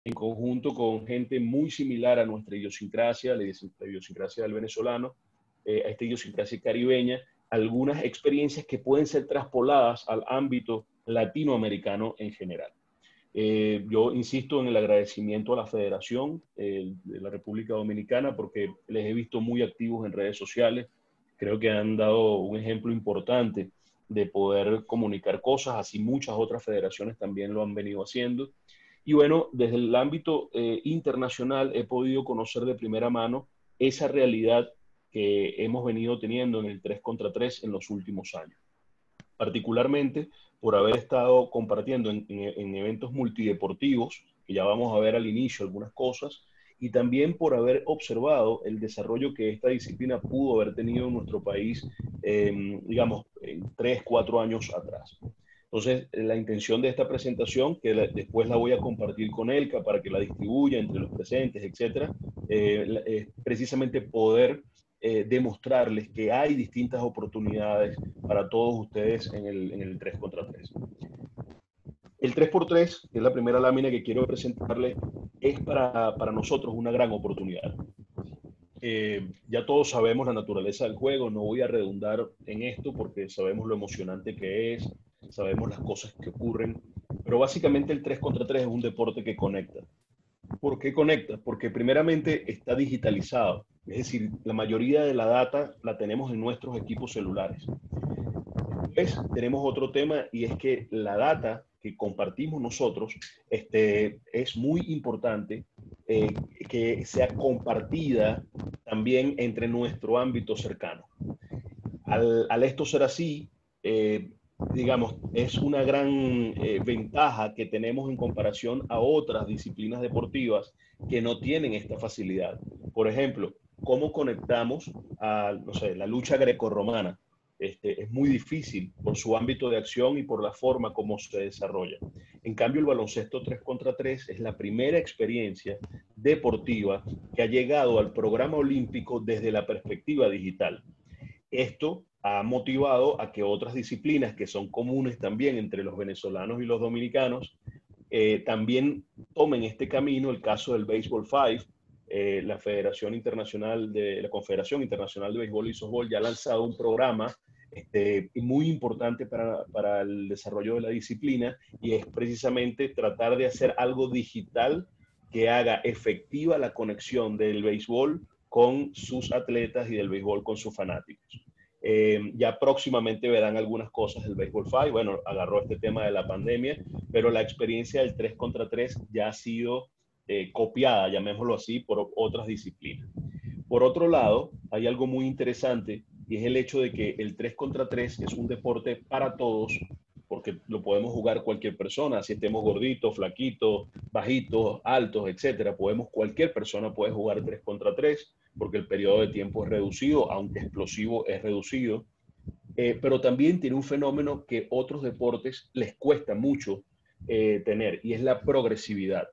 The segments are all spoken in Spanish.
en conjunto con gente muy similar a nuestra idiosincrasia, la idiosincrasia del venezolano, a esta idiosincrasia caribeña, algunas experiencias que pueden ser traspoladas al ámbito latinoamericano en general. Yo insisto en el agradecimiento a la Federación de la República Dominicana porque les he visto muy activos en redes sociales. Creo que han dado un ejemplo importante de poder comunicar cosas, así muchas otras federaciones también lo han venido haciendo. Y bueno, desde el ámbito internacional he podido conocer de primera mano esa realidad que hemos venido teniendo en el 3 contra 3 en los últimos años, particularmente por haber estado compartiendo en eventos multideportivos, que ya vamos a ver al inicio algunas cosas, y también por haber observado el desarrollo que esta disciplina pudo haber tenido en nuestro país, digamos, en 3, 4 años atrás. Entonces, la intención de esta presentación, que después la voy a compartir con Elka para que la distribuya entre los presentes, etcétera, es precisamente poder demostrarles que hay distintas oportunidades para todos ustedes en el 3 contra 3. El 3x3, que es la primera lámina que quiero presentarles, es para nosotros una gran oportunidad. Ya todos sabemos la naturaleza del juego, no voy a redundar en esto porque sabemos lo emocionante que es, sabemos las cosas que ocurren, pero básicamente el 3 contra 3 es un deporte que conecta. ¿Por qué conecta? Porque primeramente está digitalizado, es decir, la mayoría de la data la tenemos en nuestros equipos celulares. Después tenemos otro tema y es que la data que compartimos nosotros es muy importante eh, que sea compartida también entre nuestro ámbito cercano. Al esto ser así, eh, digamos, es una gran ventaja que tenemos en comparación a otras disciplinas deportivas que no tienen esta facilidad. Por ejemplo, ¿cómo conectamos a, no sé, la lucha grecorromana? Es muy difícil por su ámbito de acción y por la forma como se desarrolla. En cambio, el baloncesto 3 contra 3 es la primera experiencia deportiva que ha llegado al programa olímpico desde la perspectiva digital. Esto ha motivado a que otras disciplinas que son comunes también entre los venezolanos y los dominicanos también tomen este camino. El caso del Baseball 5, la Federación Internacional de la Confederación Internacional de Béisbol y Softball ya ha lanzado un programa muy importante para el desarrollo de la disciplina y es precisamente tratar de hacer algo digital que haga efectiva la conexión del béisbol con sus atletas y del béisbol con sus fanáticos. Ya próximamente verán algunas cosas del Baseball 5. Bueno, agarró este tema de la pandemia, pero la experiencia del 3 contra 3 ya ha sido copiada, llamémoslo así, por otras disciplinas. Por otro lado, hay algo muy interesante y es el hecho de que el 3 contra 3 es un deporte para todos, porque lo podemos jugar cualquier persona, si estemos gorditos, flaquitos, bajitos, altos, etcétera. Cualquier persona puede jugar 3 contra 3 porque el periodo de tiempo es reducido, aunque explosivo es reducido. Pero también tiene un fenómeno que otros deportes les cuesta mucho tener y es la progresividad.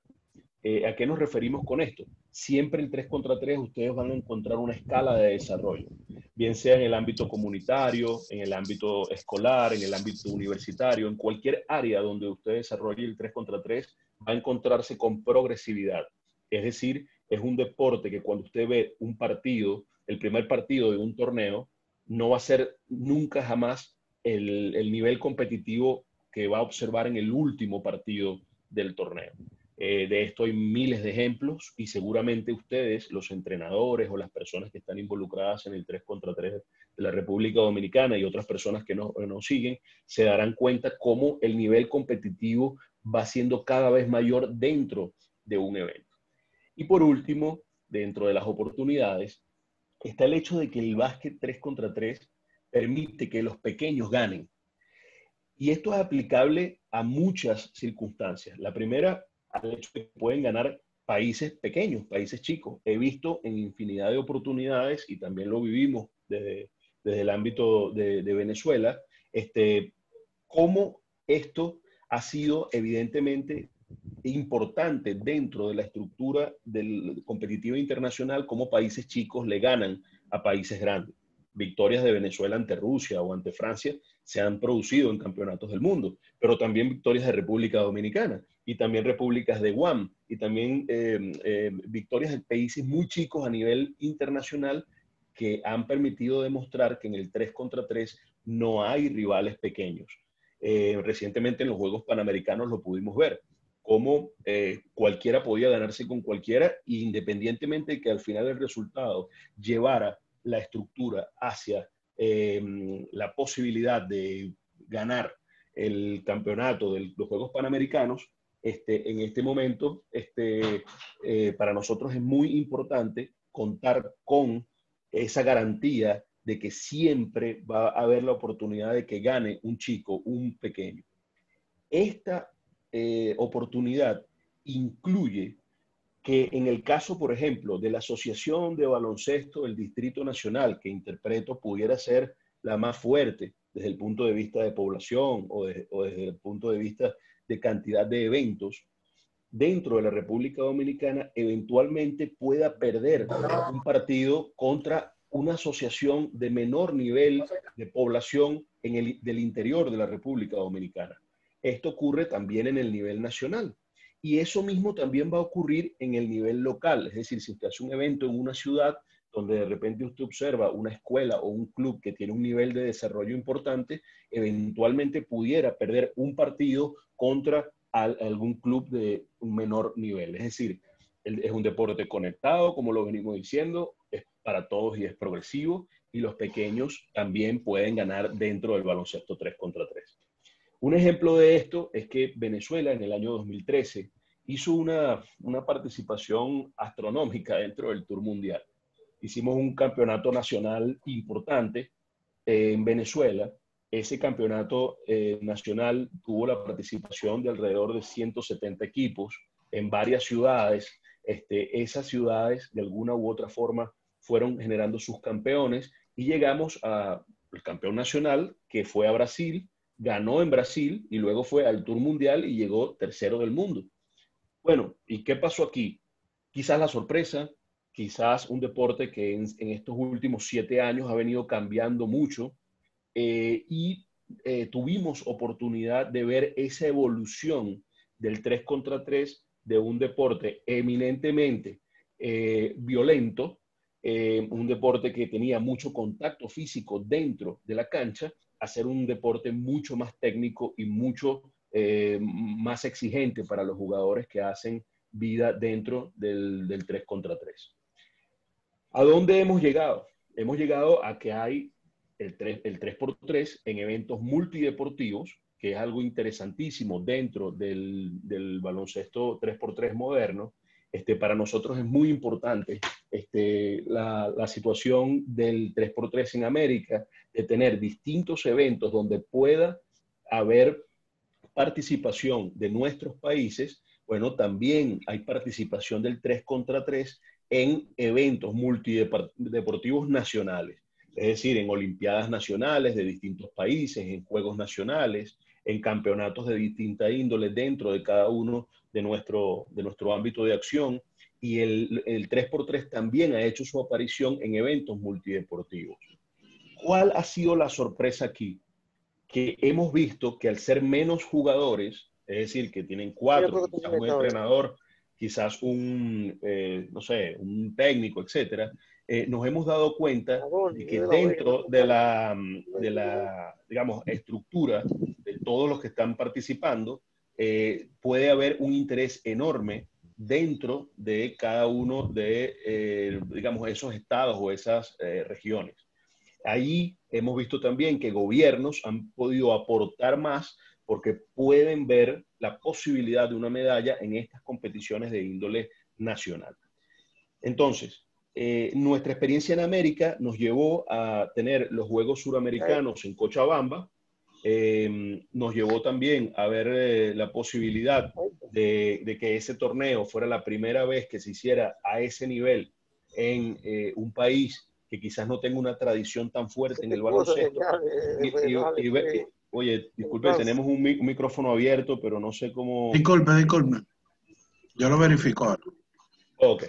¿A qué nos referimos con esto? Siempre en 3 contra 3 ustedes van a encontrar una escala de desarrollo, bien sea en el ámbito comunitario, en el ámbito escolar, en el ámbito universitario, en cualquier área donde usted desarrolle el 3 contra 3 va a encontrarse con progresividad. Es decir, es un deporte que cuando usted ve un partido, el primer partido de un torneo, no va a ser nunca jamás el nivel competitivo que va a observar en el último partido del torneo. De esto hay miles de ejemplos y seguramente ustedes, los entrenadores o las personas que están involucradas en el 3 contra 3 de la República Dominicana y otras personas que nos siguen, se darán cuenta cómo el nivel competitivo va siendo cada vez mayor dentro de un evento. Y por último, dentro de las oportunidades, está el hecho de que el básquet 3 contra 3 permite que los pequeños ganen. Y esto es aplicable a muchas circunstancias. La primera, al hecho de que pueden ganar países pequeños, países chicos. He visto en infinidad de oportunidades, y también lo vivimos desde el ámbito de Venezuela, cómo esto ha sido evidentemente importante dentro de la estructura del competitiva internacional, cómo países chicos le ganan a países grandes. Victorias de Venezuela ante Rusia o ante Francia se han producido en campeonatos del mundo, pero también victorias de República Dominicana. y también repúblicas de Guam, y también victorias de países muy chicos a nivel internacional que han permitido demostrar que en el 3 contra 3 no hay rivales pequeños. Recientemente en los Juegos Panamericanos lo pudimos ver, cómo cualquiera podía ganarse con cualquiera, independientemente de que al final el resultado llevara la estructura hacia la posibilidad de ganar el campeonato de los Juegos Panamericanos. En este momento, para nosotros es muy importante contar con esa garantía de que siempre va a haber la oportunidad de que gane un chico, un pequeño. Esta oportunidad incluye que en el caso, por ejemplo, de la Asociación de Baloncesto del Distrito Nacional, que interpreto pudiera ser la más fuerte desde el punto de vista de población o desde el punto de vista de cantidad de eventos, dentro de la República Dominicana eventualmente pueda perder un partido contra una asociación de menor nivel de población del interior de la República Dominicana. Esto ocurre también en el nivel nacional. Y eso mismo también va a ocurrir en el nivel local. Es decir, si usted hace un evento en una ciudad donde de repente usted observa una escuela o un club que tiene un nivel de desarrollo importante, eventualmente pudiera perder un partido contra algún club de un menor nivel. Es decir, es un deporte conectado, como lo venimos diciendo, es para todos y es progresivo, y los pequeños también pueden ganar dentro del baloncesto 3 contra 3. Un ejemplo de esto es que Venezuela en el año 2013 hizo una participación astronómica dentro del Tour Mundial. Hicimos un campeonato nacional importante en Venezuela. Ese campeonato nacional tuvo la participación de alrededor de 170 equipos en varias ciudades. Esas ciudades, de alguna u otra forma, fueron generando sus campeones y llegamos al campeón nacional, que fue a Brasil, ganó en Brasil y luego fue al Tour Mundial y llegó tercero del mundo. Bueno, ¿y qué pasó aquí? Quizás la sorpresa, quizás un deporte que en estos últimos 7 años ha venido cambiando mucho, y tuvimos oportunidad de ver esa evolución del 3 contra 3 de un deporte eminentemente violento, un deporte que tenía mucho contacto físico dentro de la cancha, a ser un deporte mucho más técnico y mucho más exigente para los jugadores que hacen vida dentro del 3 contra 3. ¿A dónde hemos llegado? Hemos llegado a que hay el 3x3 en eventos multideportivos, que es algo interesantísimo dentro del baloncesto 3x3 moderno. Para nosotros es muy importante la situación del 3x3 en América, de tener distintos eventos donde pueda haber participación de nuestros países. Bueno, también hay participación del 3 contra 3 en eventos multideportivos nacionales, es decir, en olimpiadas nacionales de distintos países, en juegos nacionales, en campeonatos de distinta índole dentro de cada uno de nuestro ámbito de acción. Y el 3x3 también ha hecho su aparición en eventos multideportivos. ¿Cuál ha sido la sorpresa aquí? Que hemos visto que al ser menos jugadores, es decir, que tienen 4, quizás un entrenador, quizás no sé, un técnico, etcétera, nos hemos dado cuenta de que dentro de la, digamos, estructura de todos los que están participando, puede haber un interés enorme dentro de cada uno de, digamos, esos estados o esas regiones. Ahí hemos visto también que gobiernos han podido aportar más porque pueden ver la posibilidad de una medalla en estas competiciones de índole nacional. Entonces, nuestra experiencia en América nos llevó a tener los Juegos Suramericanos en Cochabamba, nos llevó también a ver la posibilidad de que ese torneo fuera la primera vez que se hiciera a ese nivel en un país que quizás no tenga una tradición tan fuerte en el baloncesto. Oye, disculpe, tenemos un micrófono abierto, pero no sé cómo... Disculpe. Yo lo verifico ahora. Ok.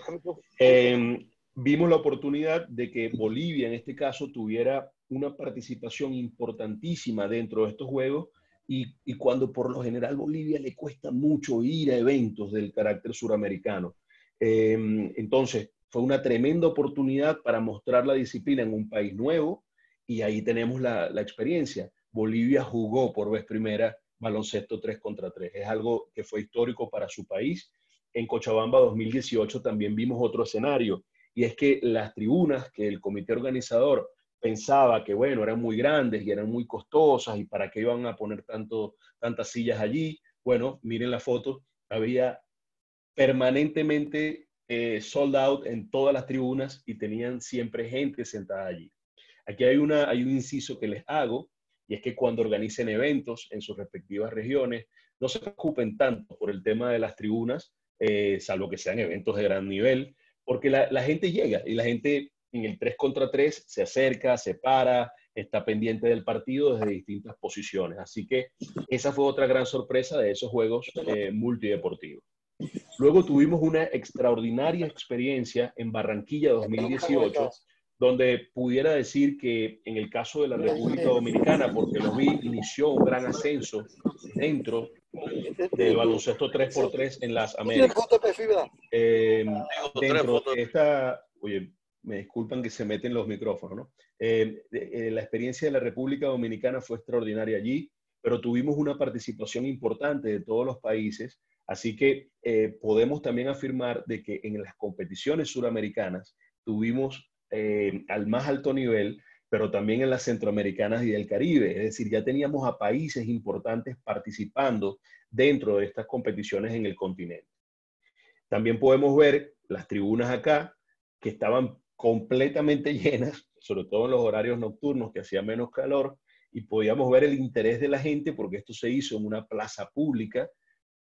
Vimos la oportunidad de que Bolivia, en este caso, tuviera una participación importantísima dentro de estos juegos, y cuando por lo general Bolivia le cuesta mucho ir a eventos del carácter suramericano. Entonces, fue una tremenda oportunidad para mostrar la disciplina en un país nuevo y ahí tenemos la experiencia. Bolivia jugó por vez primera baloncesto 3 contra 3. Es algo que fue histórico para su país. En Cochabamba 2018 también vimos otro escenario y es que las tribunas que el comité organizador pensaba que, bueno, eran muy grandes y eran muy costosas y para qué iban a poner tantas sillas allí. Bueno, miren la foto, había permanentemente sold out en todas las tribunas y tenían siempre gente sentada allí. Aquí hay un inciso que les hago, y es que cuando organicen eventos en sus respectivas regiones, no se preocupen tanto por el tema de las tribunas, salvo que sean eventos de gran nivel, porque la gente llega y la gente en el 3 contra 3 se acerca, se para, está pendiente del partido desde distintas posiciones. Así que esa fue otra gran sorpresa de esos juegos multideportivos. Luego tuvimos una extraordinaria experiencia en Barranquilla 2018, donde pudiera decir que en el caso de la República Dominicana, porque lo vi, inició un gran ascenso dentro del baloncesto 3x3 en las Américas. Dentro de esta, oye, me disculpan que se meten los micrófonos, ¿no? La experiencia de la República Dominicana fue extraordinaria allí, pero tuvimos una participación importante de todos los países, así que podemos también afirmar de que en las competiciones suramericanas tuvimos al más alto nivel, pero también en las centroamericanas y del Caribe, es decir, ya teníamos a países importantes participando dentro de estas competiciones en el continente. También podemos ver las tribunas acá, que estaban completamente llenas, sobre todo en los horarios nocturnos, que hacía menos calor, y podíamos ver el interés de la gente, porque esto se hizo en una plaza pública,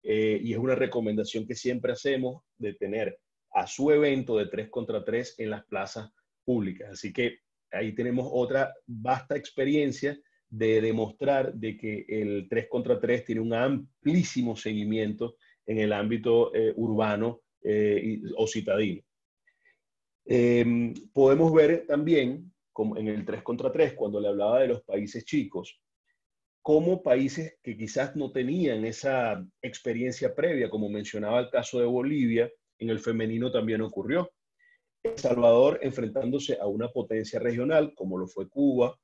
y es una recomendación que siempre hacemos de tener a su evento de 3 contra 3 en las plazas públicas. Así que ahí tenemos otra vasta experiencia de demostrar de que el 3 contra 3 tiene un amplísimo seguimiento en el ámbito urbano o citadino. Podemos ver también, como en el 3 contra 3, cuando le hablaba de los países chicos, como países que quizás no tenían esa experiencia previa, como mencionaba el caso de Bolivia, en el femenino también ocurrió. El Salvador enfrentándose a una potencia regional, como lo fue Cuba,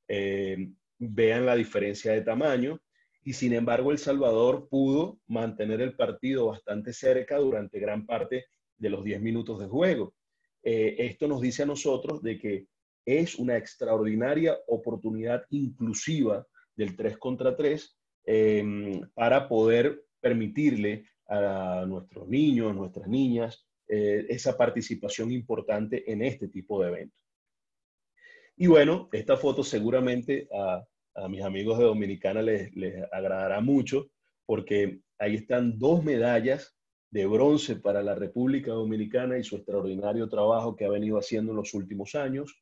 vean la diferencia de tamaño, y sin embargo El Salvador pudo mantener el partido bastante cerca durante gran parte de los 10 minutos de juego. Esto nos dice a nosotros de que es una extraordinaria oportunidad inclusiva del 3 contra 3 para poder permitirle a nuestros niños, nuestras niñas, esa participación importante en este tipo de eventos. Y bueno, esta foto seguramente a mis amigos de Dominicana les agradará mucho porque ahí están dos medallas de bronce para la República Dominicana y su extraordinario trabajo que ha venido haciendo en los últimos años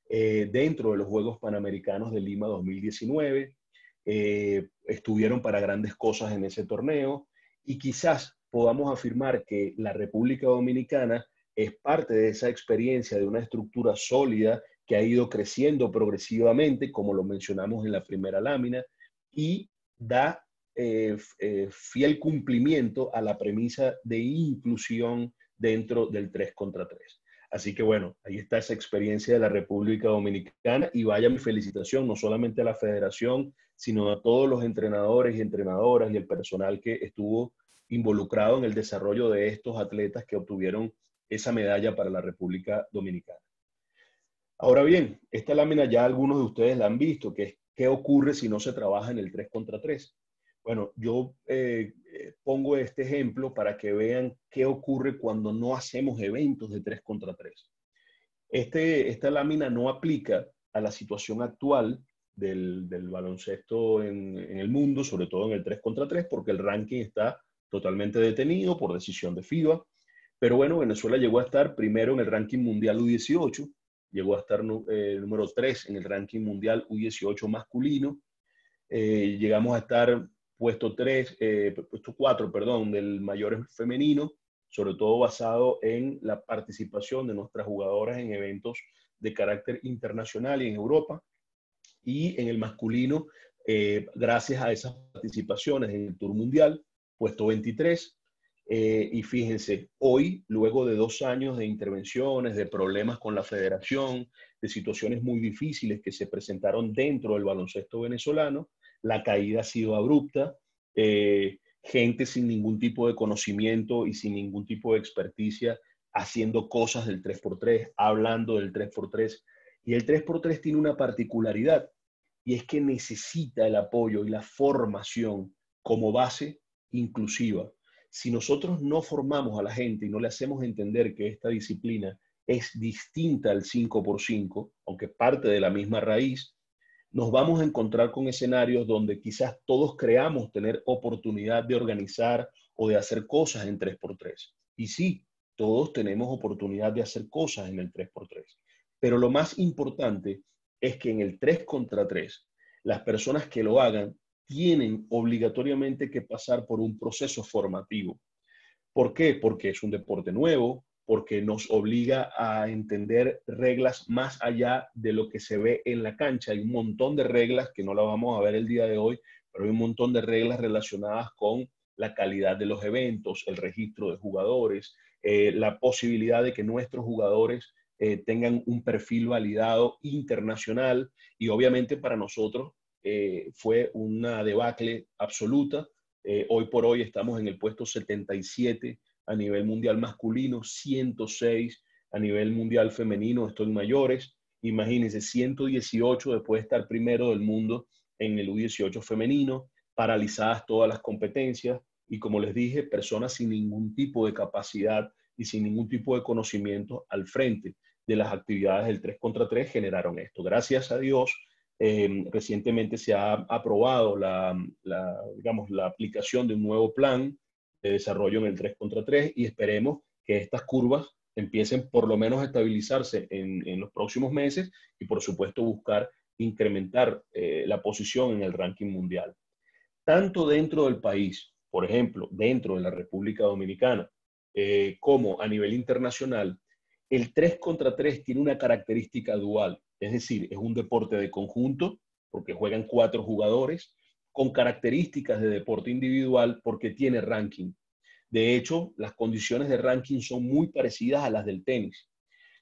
dentro de los Juegos Panamericanos de Lima 2019. Estuvieron para grandes cosas en ese torneo y quizás podamos afirmar que la República Dominicana es parte de esa experiencia de una estructura sólida que ha ido creciendo progresivamente, como lo mencionamos en la primera lámina, y da fiel cumplimiento a la premisa de inclusión dentro del 3 contra 3. Así que bueno, ahí está esa experiencia de la República Dominicana y vaya mi felicitación no solamente a la federación, sino a todos los entrenadores y entrenadoras y el personal que estuvo involucrado en el desarrollo de estos atletas que obtuvieron esa medalla para la República Dominicana. Ahora bien, esta lámina ya algunos de ustedes la han visto, que es qué ocurre si no se trabaja en el 3 contra 3. Bueno, yo pongo este ejemplo para que vean qué ocurre cuando no hacemos eventos de 3 contra 3. Esta lámina no aplica a la situación actual del baloncesto en el mundo, sobre todo en el 3 contra 3, porque el ranking está totalmente detenido por decisión de FIBA. Pero bueno, Venezuela llegó a estar primero en el ranking mundial U18, llegó a estar número 3 en el ranking mundial U18 masculino, llegamos a estar puesto 4, perdón, del mayor femenino, sobre todo basado en la participación de nuestras jugadoras en eventos de carácter internacional y en Europa. Y en el masculino gracias a esas participaciones en el Tour Mundial, puesto 23. Y fíjense, hoy, luego de 2 años de intervenciones, de problemas con la federación, de situaciones muy difíciles que se presentaron dentro del baloncesto venezolano, la caída ha sido abrupta, gente sin ningún tipo de conocimiento y sin ningún tipo de experticia haciendo cosas del 3x3, hablando del 3x3. Y el 3x3 tiene una particularidad, y es que necesita el apoyo y la formación como base inclusiva. Si nosotros no formamos a la gente y no le hacemos entender que esta disciplina es distinta al 5x5, aunque parte de la misma raíz, nos vamos a encontrar con escenarios donde quizás todos creamos tener oportunidad de organizar o de hacer cosas en 3x3. Y sí, todos tenemos oportunidad de hacer cosas en el 3x3. Pero lo más importante es que en el 3x3, las personas que lo hagan tienen obligatoriamente que pasar por un proceso formativo. ¿Por qué? Porque es un deporte nuevo, porque nos obliga a entender reglas más allá de lo que se ve en la cancha. Hay un montón de reglas que no las vamos a ver el día de hoy, pero hay un montón de reglas relacionadas con la calidad de los eventos, el registro de jugadores, la posibilidad de que nuestros jugadores tengan un perfil validado internacional, y obviamente para nosotros fue una debacle absoluta. Hoy por hoy estamos en el puesto 77 a nivel mundial masculino, 106 a nivel mundial femenino, esto en mayores. Imagínense, 118 después de estar primero del mundo en el U18 femenino, paralizadas todas las competencias, y como les dije, personas sin ningún tipo de capacidad y sin ningún tipo de conocimiento al frente de las actividades del 3x3 generaron esto. Gracias a Dios, recientemente se ha aprobado digamos, la aplicación de un nuevo plan de desarrollo en el 3x3, y esperemos que estas curvas empiecen por lo menos a estabilizarse en los próximos meses, y por supuesto buscar incrementar la posición en el ranking mundial. Tanto dentro del país, por ejemplo, dentro de la República Dominicana, como a nivel internacional, el 3x3 tiene una característica dual, es decir, es un deporte de conjunto, porque juegan 4 jugadores, con características de deporte individual, porque tiene ranking. De hecho, las condiciones de ranking son muy parecidas a las del tenis.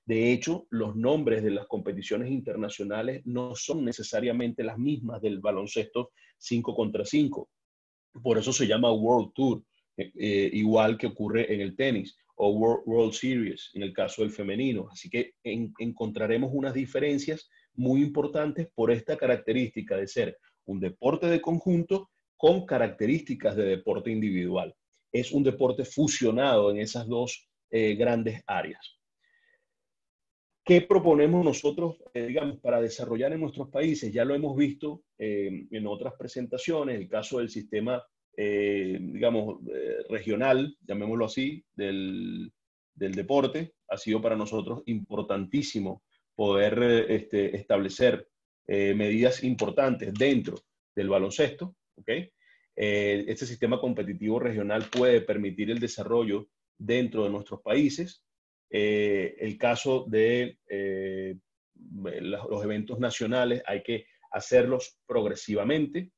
De hecho, los nombres de las competiciones internacionales no son necesariamente las mismas del baloncesto 5x5. Por eso se llama World Tour, igual que ocurre en el tenis, o World Series en el caso del femenino. Así que encontraremos unas diferencias muy importantes por esta característica de ser un deporte de conjunto con características de deporte individual. Es un deporte fusionado en esas dos grandes áreas. ¿Qué proponemos nosotros, digamos, para desarrollar en nuestros países? Ya lo hemos visto en otras presentaciones, el caso del sistema, digamos, regional, llamémoslo así, del deporte. Ha sido para nosotros importantísimo poder establecer medidas importantes dentro del baloncesto, ¿ok? Este sistema competitivo regional puede permitir el desarrollo dentro de nuestros países. El caso de los eventos nacionales hay que hacerlos progresivamente,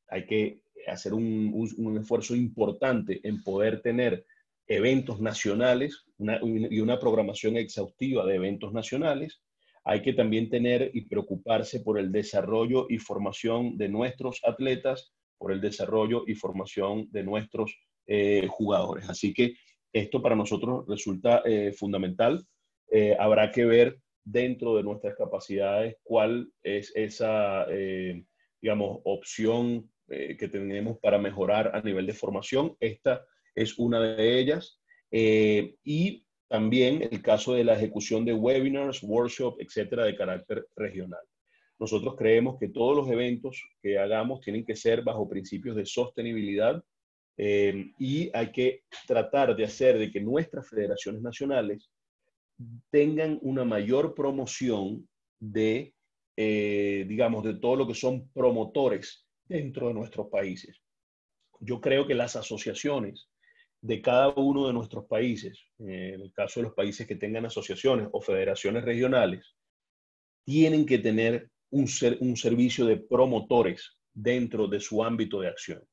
hay que hacer un esfuerzo importante en poder tener eventos nacionales y una programación exhaustiva de eventos nacionales. Hay que también tener y preocuparse por el desarrollo y formación de nuestros atletas, por el desarrollo y formación de nuestros jugadores. Así que esto para nosotros resulta fundamental. Habrá que ver dentro de nuestras capacidades cuál es esa, digamos, opción que tenemos para mejorar a nivel de formación. Esta es una de ellas. Y también el caso de la ejecución de webinars, workshops, etcétera, de carácter regional. Nosotros creemos que todos los eventos que hagamos tienen que ser bajo principios de sostenibilidad, y hay que tratar de hacer de que nuestras federaciones nacionales tengan una mayor promoción de, digamos, de todo lo que son promotores dentro de nuestros países. Yo creo que las asociaciones de cada uno de nuestros países, en el caso de los países que tengan asociaciones o federaciones regionales, tienen que tener un servicio de promotores dentro de su ámbito de acción.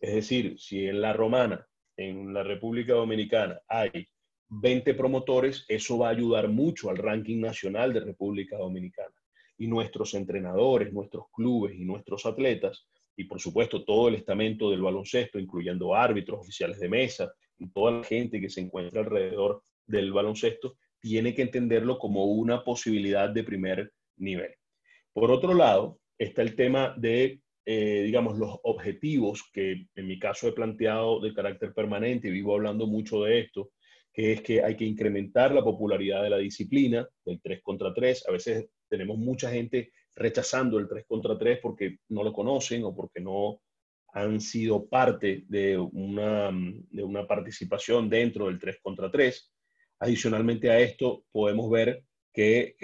Es decir, si en La Romana, en la República Dominicana, hay 20 promotores, eso va a ayudar mucho al ranking nacional de República Dominicana. Y nuestros entrenadores, nuestros clubes y nuestros atletas, y por supuesto todo el estamento del baloncesto, incluyendo árbitros, oficiales de mesa y toda la gente que se encuentra alrededor del baloncesto, tiene que entenderlo como una posibilidad de primer nivel. Por otro lado, está el tema de, digamos, los objetivos que en mi caso he planteado de carácter permanente, y vivo hablando mucho de esto, que es que hay que incrementar la popularidad de la disciplina, del 3 contra 3. A veces tenemos mucha gente rechazando el 3 contra 3 porque no lo conocen o porque no han sido parte de una participación dentro del 3 contra 3. Adicionalmente a esto, podemos ver que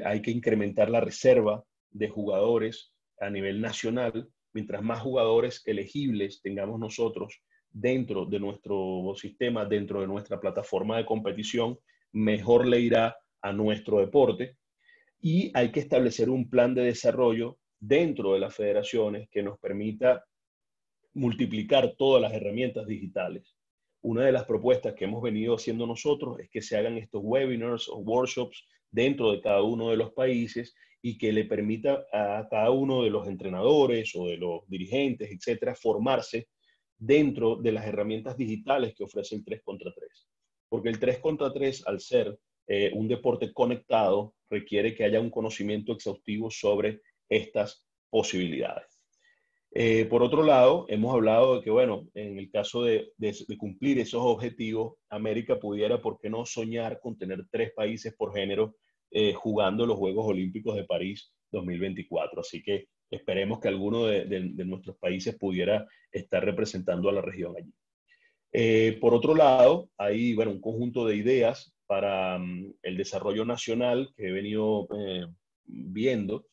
hay que incrementar la reserva de jugadores a nivel nacional. Mientras más jugadores elegibles tengamos nosotros dentro de nuestro sistema, dentro de nuestra plataforma de competición, mejor le irá a nuestro deporte. Y hay que establecer un plan de desarrollo dentro de las federaciones que nos permita multiplicar todas las herramientas digitales. Una de las propuestas que hemos venido haciendo nosotros es que se hagan estos webinars o workshops dentro de cada uno de los países y que le permita a cada uno de los entrenadores o de los dirigentes, etcétera, formarse dentro de las herramientas digitales que ofrece el 3 contra 3. Porque el 3 contra 3, al ser un deporte conectado, requiere que haya un conocimiento exhaustivo sobre estas posibilidades. Por otro lado, hemos hablado de que, bueno, en el caso de cumplir esos objetivos, América pudiera, ¿por qué no soñar con tener 3 países por género jugando los Juegos Olímpicos de París 2024? Así que esperemos que alguno de nuestros países pudiera estar representando a la región allí. Por otro lado, hay, bueno, un conjunto de ideas para el desarrollo nacional que he venido viendo.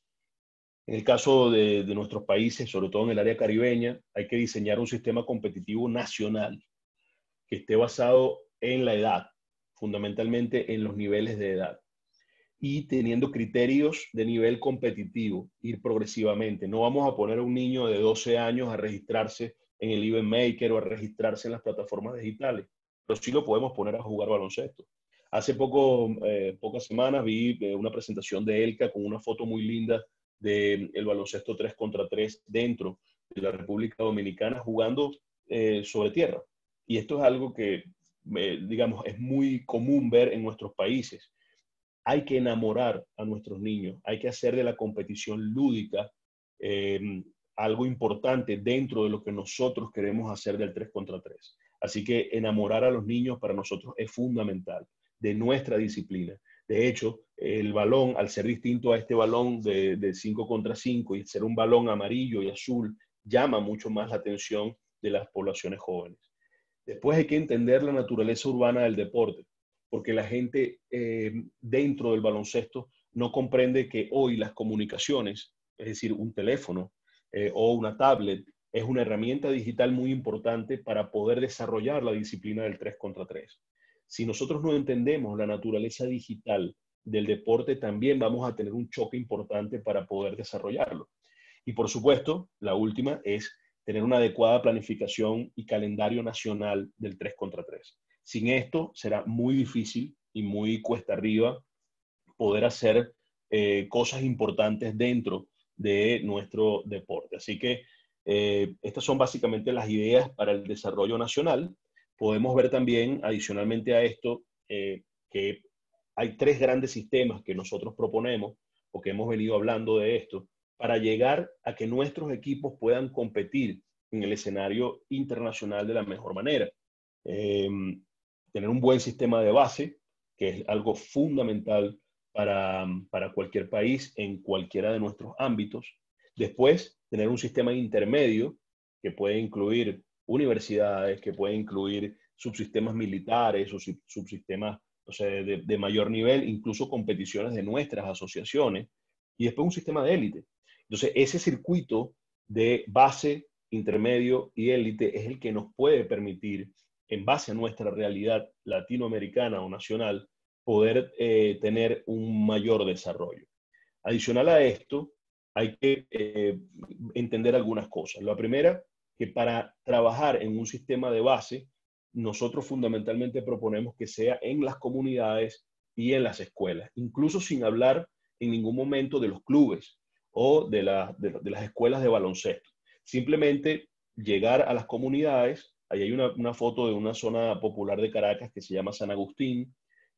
En el caso de nuestros países, sobre todo en el área caribeña, hay que diseñar un sistema competitivo nacional que esté basado en la edad, fundamentalmente en los niveles de edad, y teniendo criterios de nivel competitivo, ir progresivamente. No vamos a poner a un niño de 12 años a registrarse en el Event Maker o a registrarse en las plataformas digitales, pero sí lo podemos poner a jugar baloncesto. Hace pocas semanas vi una presentación de Elka con una foto muy linda del baloncesto 3 contra 3 dentro de la República Dominicana jugando sobre tierra. Y esto es algo que, digamos, es muy común ver en nuestros países. Hay que enamorar a nuestros niños, hay que hacer de la competición lúdica algo importante dentro de lo que nosotros queremos hacer del 3 contra 3. Así que enamorar a los niños para nosotros es fundamental de nuestra disciplina. De hecho, el balón, al ser distinto a este balón de 5 contra 5 y ser un balón amarillo y azul, llama mucho más la atención de las poblaciones jóvenes. Después hay que entender la naturaleza urbana del deporte, porque la gente dentro del baloncesto no comprende que hoy las comunicaciones, es decir, un teléfono o una tablet, es una herramienta digital muy importante para poder desarrollar la disciplina del 3 contra 3. Si nosotros no entendemos la naturaleza digital del deporte, también vamos a tener un choque importante para poder desarrollarlo. Y por supuesto, la última es tener una adecuada planificación y calendario nacional del 3 contra 3. Sin esto será muy difícil y muy cuesta arriba poder hacer cosas importantes dentro de nuestro deporte. Así que estas son básicamente las ideas para el desarrollo nacional. Podemos ver también, adicionalmente a esto, que hay 3 grandes sistemas que nosotros proponemos, porque hemos venido hablando de esto, para llegar a que nuestros equipos puedan competir en el escenario internacional de la mejor manera. Tener un buen sistema de base, que es algo fundamental para cualquier país en cualquiera de nuestros ámbitos. Después, tener un sistema intermedio que puede incluir universidades, que puede incluir subsistemas militares o subsistemas, o sea, de mayor nivel, incluso competiciones de nuestras asociaciones, y después un sistema de élite. Entonces, ese circuito de base, intermedio y élite es el que nos puede permitir, en base a nuestra realidad latinoamericana o nacional, poder tener un mayor desarrollo. Adicional a esto, hay que entender algunas cosas. La primera, que para trabajar en un sistema de base, nosotros fundamentalmente proponemos que sea en las comunidades y en las escuelas, incluso sin hablar en ningún momento de los clubes o de las escuelas de baloncesto. Simplemente llegar a las comunidades. Ahí hay una foto de una zona popular de Caracas que se llama San Agustín,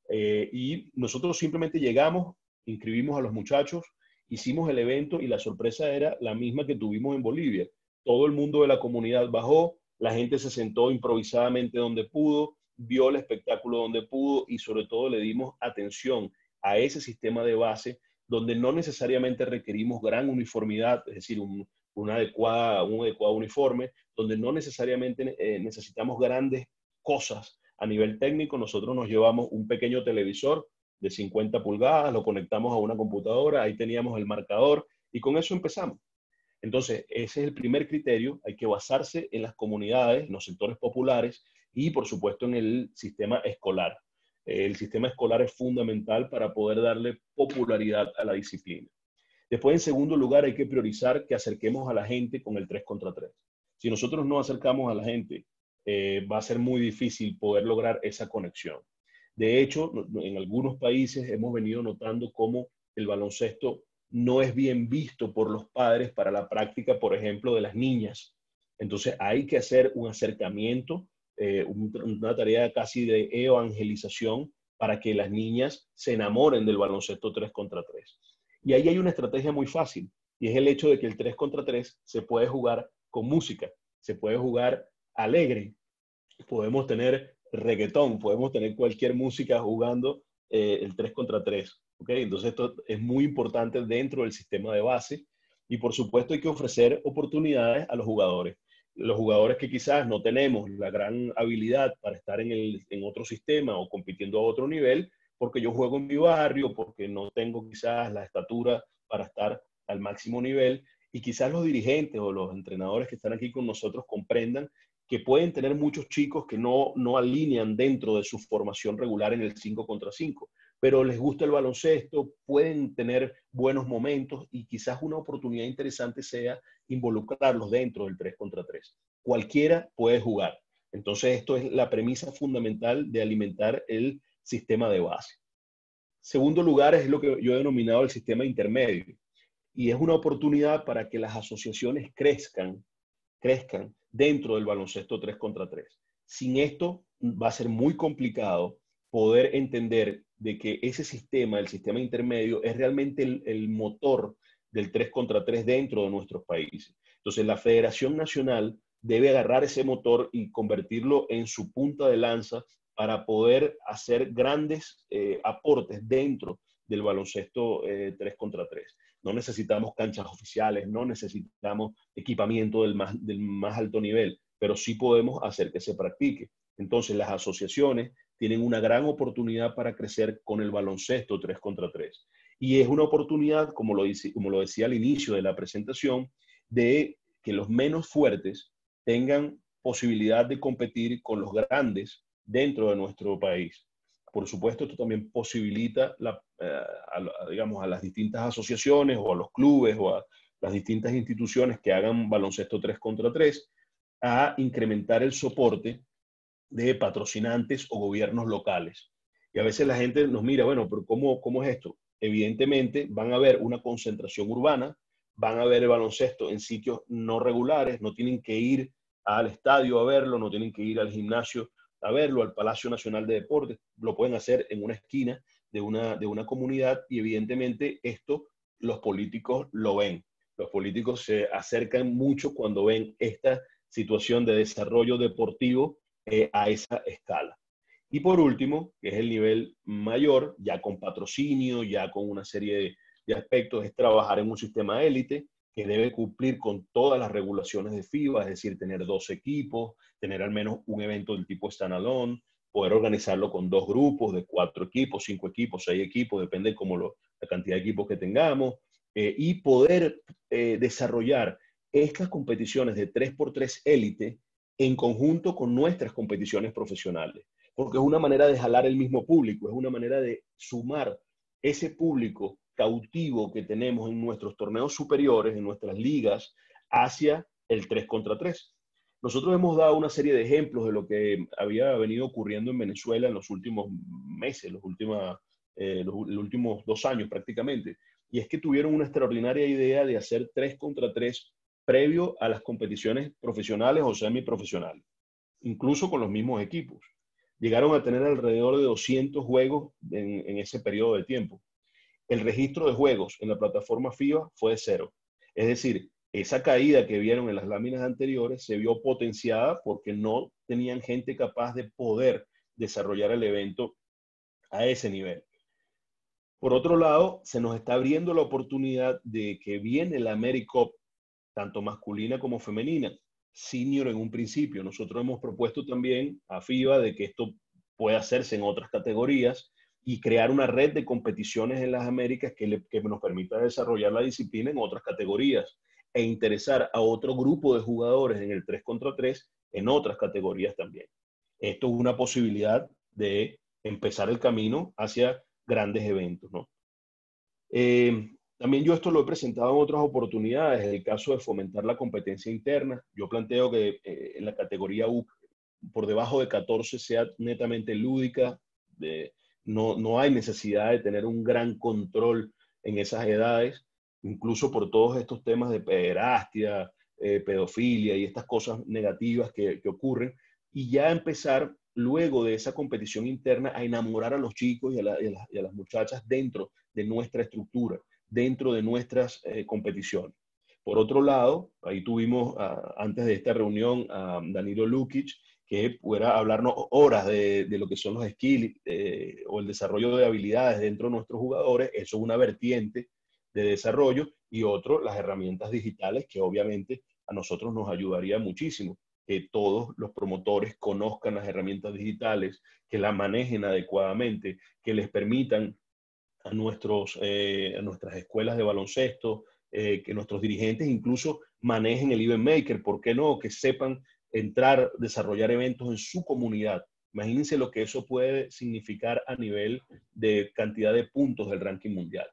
y nosotros simplemente llegamos, inscribimos a los muchachos, hicimos el evento y la sorpresa era la misma que tuvimos en Bolivia. Todo el mundo de la comunidad bajó, la gente se sentó improvisadamente donde pudo, vio el espectáculo donde pudo y sobre todo le dimos atención a ese sistema de base donde no necesariamente requerimos gran uniformidad, es decir, un adecuado uniforme, donde no necesariamente necesitamos grandes cosas a nivel técnico. Nosotros nos llevamos un pequeño televisor de 50 pulgadas, lo conectamos a una computadora, ahí teníamos el marcador y con eso empezamos. Entonces, ese es el primer criterio, hay que basarse en las comunidades, en los sectores populares y, por supuesto, en el sistema escolar. El sistema escolar es fundamental para poder darle popularidad a la disciplina. Después, en segundo lugar, hay que priorizar que acerquemos a la gente con el 3 contra 3. Si nosotros no acercamos a la gente, va a ser muy difícil poder lograr esa conexión. De hecho, en algunos países hemos venido notando cómo el baloncesto no es bien visto por los padres para la práctica, por ejemplo, de las niñas. Entonces hay que hacer un acercamiento, una tarea casi de evangelización para que las niñas se enamoren del baloncesto 3 contra 3. Y ahí hay una estrategia muy fácil, y es el hecho de que el 3 contra 3 se puede jugar con música, se puede jugar alegre, podemos tener reggaetón, podemos tener cualquier música jugando el 3 contra 3. ¿Okay? Entonces esto es muy importante dentro del sistema de base y por supuesto hay que ofrecer oportunidades a los jugadores. Los jugadores que quizás no tenemos la gran habilidad para estar en otro sistema o compitiendo a otro nivel, porque yo juego en mi barrio, porque no tengo quizás la estatura para estar al máximo nivel, y quizás los dirigentes o los entrenadores que están aquí con nosotros comprendan que pueden tener muchos chicos que no alinean dentro de su formación regular en el 5 contra 5, pero les gusta el baloncesto, pueden tener buenos momentos y quizás una oportunidad interesante sea involucrarlos dentro del 3 contra 3. Cualquiera puede jugar. Entonces esto es la premisa fundamental de alimentar el sistema de base. Segundo lugar es lo que yo he denominado el sistema intermedio y es una oportunidad para que las asociaciones crezcan dentro del baloncesto 3 contra 3. Sin esto va a ser muy complicado poder entender de que ese sistema, el sistema intermedio, es realmente el motor del 3 contra 3 dentro de nuestros países. Entonces la Federación Nacional debe agarrar ese motor y convertirlo en su punta de lanza para poder hacer grandes aportes dentro del baloncesto 3 contra 3. No necesitamos canchas oficiales, no necesitamos equipamiento del más alto nivel, pero sí podemos hacer que se practique. Entonces las asociaciones tienen una gran oportunidad para crecer con el baloncesto 3 contra 3. Y es una oportunidad, como lo decía al inicio de la presentación, de que los menos fuertes tengan posibilidad de competir con los grandes dentro de nuestro país. Por supuesto, esto también posibilita digamos, a las distintas asociaciones o a los clubes o a las distintas instituciones que hagan baloncesto 3 contra 3 a incrementar el soporte de patrocinantes o gobiernos locales. Y a veces la gente nos mira, bueno, pero ¿cómo es esto? Evidentemente van a haber una concentración urbana, van a ver el baloncesto en sitios no regulares, no tienen que ir al estadio a verlo, no tienen que ir al gimnasio a verlo, al Palacio Nacional de Deportes, lo pueden hacer en una esquina de una comunidad y evidentemente esto los políticos lo ven. Los políticos se acercan mucho cuando ven esta situación de desarrollo deportivo a esa escala. Y por último, que es el nivel mayor, ya con patrocinio, ya con una serie de aspectos, es trabajar en un sistema élite que debe cumplir con todas las regulaciones de FIBA, es decir, tener 2 equipos, tener al menos un evento del tipo standalone, poder organizarlo con 2 grupos de 4 equipos, 5 equipos, 6 equipos, depende como la cantidad de equipos que tengamos, y poder desarrollar estas competiciones de 3x3 élite en conjunto con nuestras competiciones profesionales, porque es una manera de jalar el mismo público, es una manera de sumar ese público cautivo que tenemos en nuestros torneos superiores, en nuestras ligas, hacia el 3 contra 3. Nosotros hemos dado una serie de ejemplos de lo que había venido ocurriendo en Venezuela en los últimos meses, los últimos 2 años prácticamente. Y es que tuvieron una extraordinaria idea de hacer 3 contra 3 previo a las competiciones profesionales o semiprofesionales, incluso con los mismos equipos. Llegaron a tener alrededor de 200 juegos en ese periodo de tiempo. El registro de juegos en la plataforma FIBA fue de 0. Es decir, esa caída que vieron en las láminas anteriores se vio potenciada porque no tenían gente capaz de poder desarrollar el evento a ese nivel. Por otro lado, se nos está abriendo la oportunidad de que viene la AmeriCup, tanto masculina como femenina, senior en un principio. Nosotros hemos propuesto también a FIBA de que esto pueda hacerse en otras categorías y crear una red de competiciones en las Américas que nos permita desarrollar la disciplina en otras categorías e interesar a otro grupo de jugadores en el 3 contra 3 en otras categorías también. Esto es una posibilidad de empezar el camino hacia grandes eventos, ¿no? También yo esto lo he presentado en otras oportunidades, en el caso de fomentar la competencia interna. Yo planteo que en la categoría U, por debajo de 14, sea netamente lúdica. No hay necesidad de tener un gran control en esas edades, incluso por todos estos temas de pederastia, pedofilia y estas cosas negativas que ocurren, y ya empezar luego de esa competición interna a enamorar a los chicos y a las muchachas dentro de nuestra estructura, dentro de nuestras competiciones. Por otro lado, ahí tuvimos antes de esta reunión a Danilo Lukic, que pudiera hablarnos horas de lo que son los skills o el desarrollo de habilidades dentro de nuestros jugadores. Eso es una vertiente de desarrollo, y otro, las herramientas digitales, que obviamente a nosotros nos ayudaría muchísimo que todos los promotores conozcan las herramientas digitales, que las manejen adecuadamente, que les permitan a nuestras escuelas de baloncesto, que nuestros dirigentes incluso manejen el Event Maker, ¿por qué no? Que sepan entrar, desarrollar eventos en su comunidad. Imagínense lo que eso puede significar a nivel de cantidad de puntos del ranking mundial.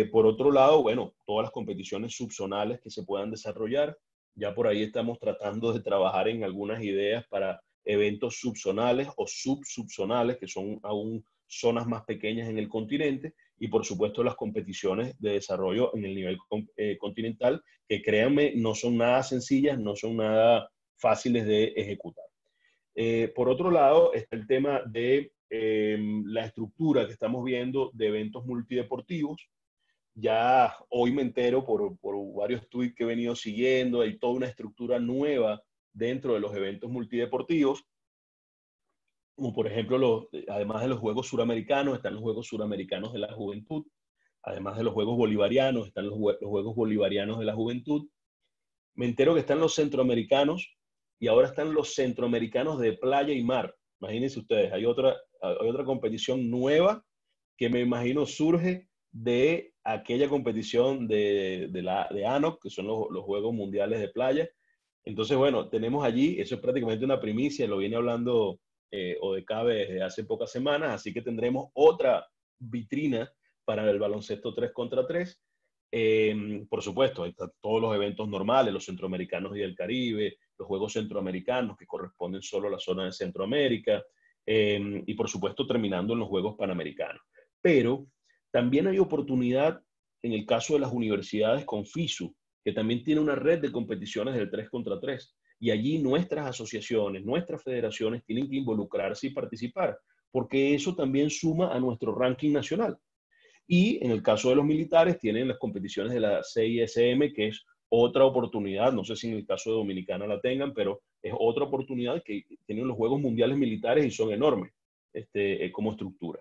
Por otro lado, bueno, todas las competiciones subzonales que se puedan desarrollar. Ya por ahí estamos tratando de trabajar en algunas ideas para eventos subzonales o subsubzonales, que son aún zonas más pequeñas en el continente, y por supuesto las competiciones de desarrollo en el nivel continental, que créanme, no son nada sencillas, no son nada fáciles de ejecutar. Por otro lado, está el tema de la estructura que estamos viendo de eventos multideportivos. Ya hoy me entero por varios tweets que he venido siguiendo, hay toda una estructura nueva dentro de los eventos multideportivos, como por ejemplo, además de los Juegos Suramericanos, están los Juegos Suramericanos de la Juventud, además de los Juegos Bolivarianos, están los Juegos Bolivarianos de la Juventud. Me entero que están los centroamericanos y ahora están los centroamericanos de playa y mar. Imagínense ustedes, hay otra competición nueva que me imagino surge de aquella competición de ANOC, que son los Juegos Mundiales de Playa. Entonces, bueno, tenemos allí, eso es prácticamente una primicia, lo viene hablando ODECABE desde hace pocas semanas, así que tendremos otra vitrina para el baloncesto 3 contra 3. Por supuesto, están todos los eventos normales, los centroamericanos y del Caribe, los Juegos Centroamericanos que corresponden solo a la zona de Centroamérica, y por supuesto terminando en los Juegos Panamericanos. Pero también hay oportunidad en el caso de las universidades con FISU, que también tiene una red de competiciones del 3 contra 3. Y allí nuestras asociaciones, nuestras federaciones tienen que involucrarse y participar, porque eso también suma a nuestro ranking nacional. Y en el caso de los militares tienen las competiciones de la CISM, que es otra oportunidad, no sé si en el caso de Dominicana la tengan, pero es otra oportunidad que tienen los Juegos Mundiales Militares y son enormes como estructura.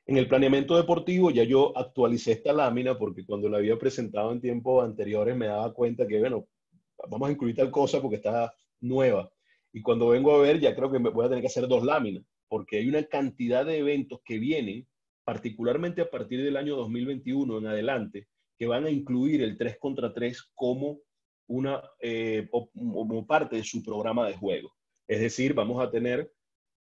En el planeamiento deportivo ya yo actualicé esta lámina porque cuando la había presentado en tiempos anteriores me daba cuenta que, bueno, vamos a incluir tal cosa porque está nueva. Y cuando vengo a ver, ya creo que voy a tener que hacer 2 láminas, porque hay una cantidad de eventos que vienen, particularmente a partir del año 2021 en adelante, que van a incluir el 3 contra 3 como como parte de su programa de juego. Es decir, vamos a tener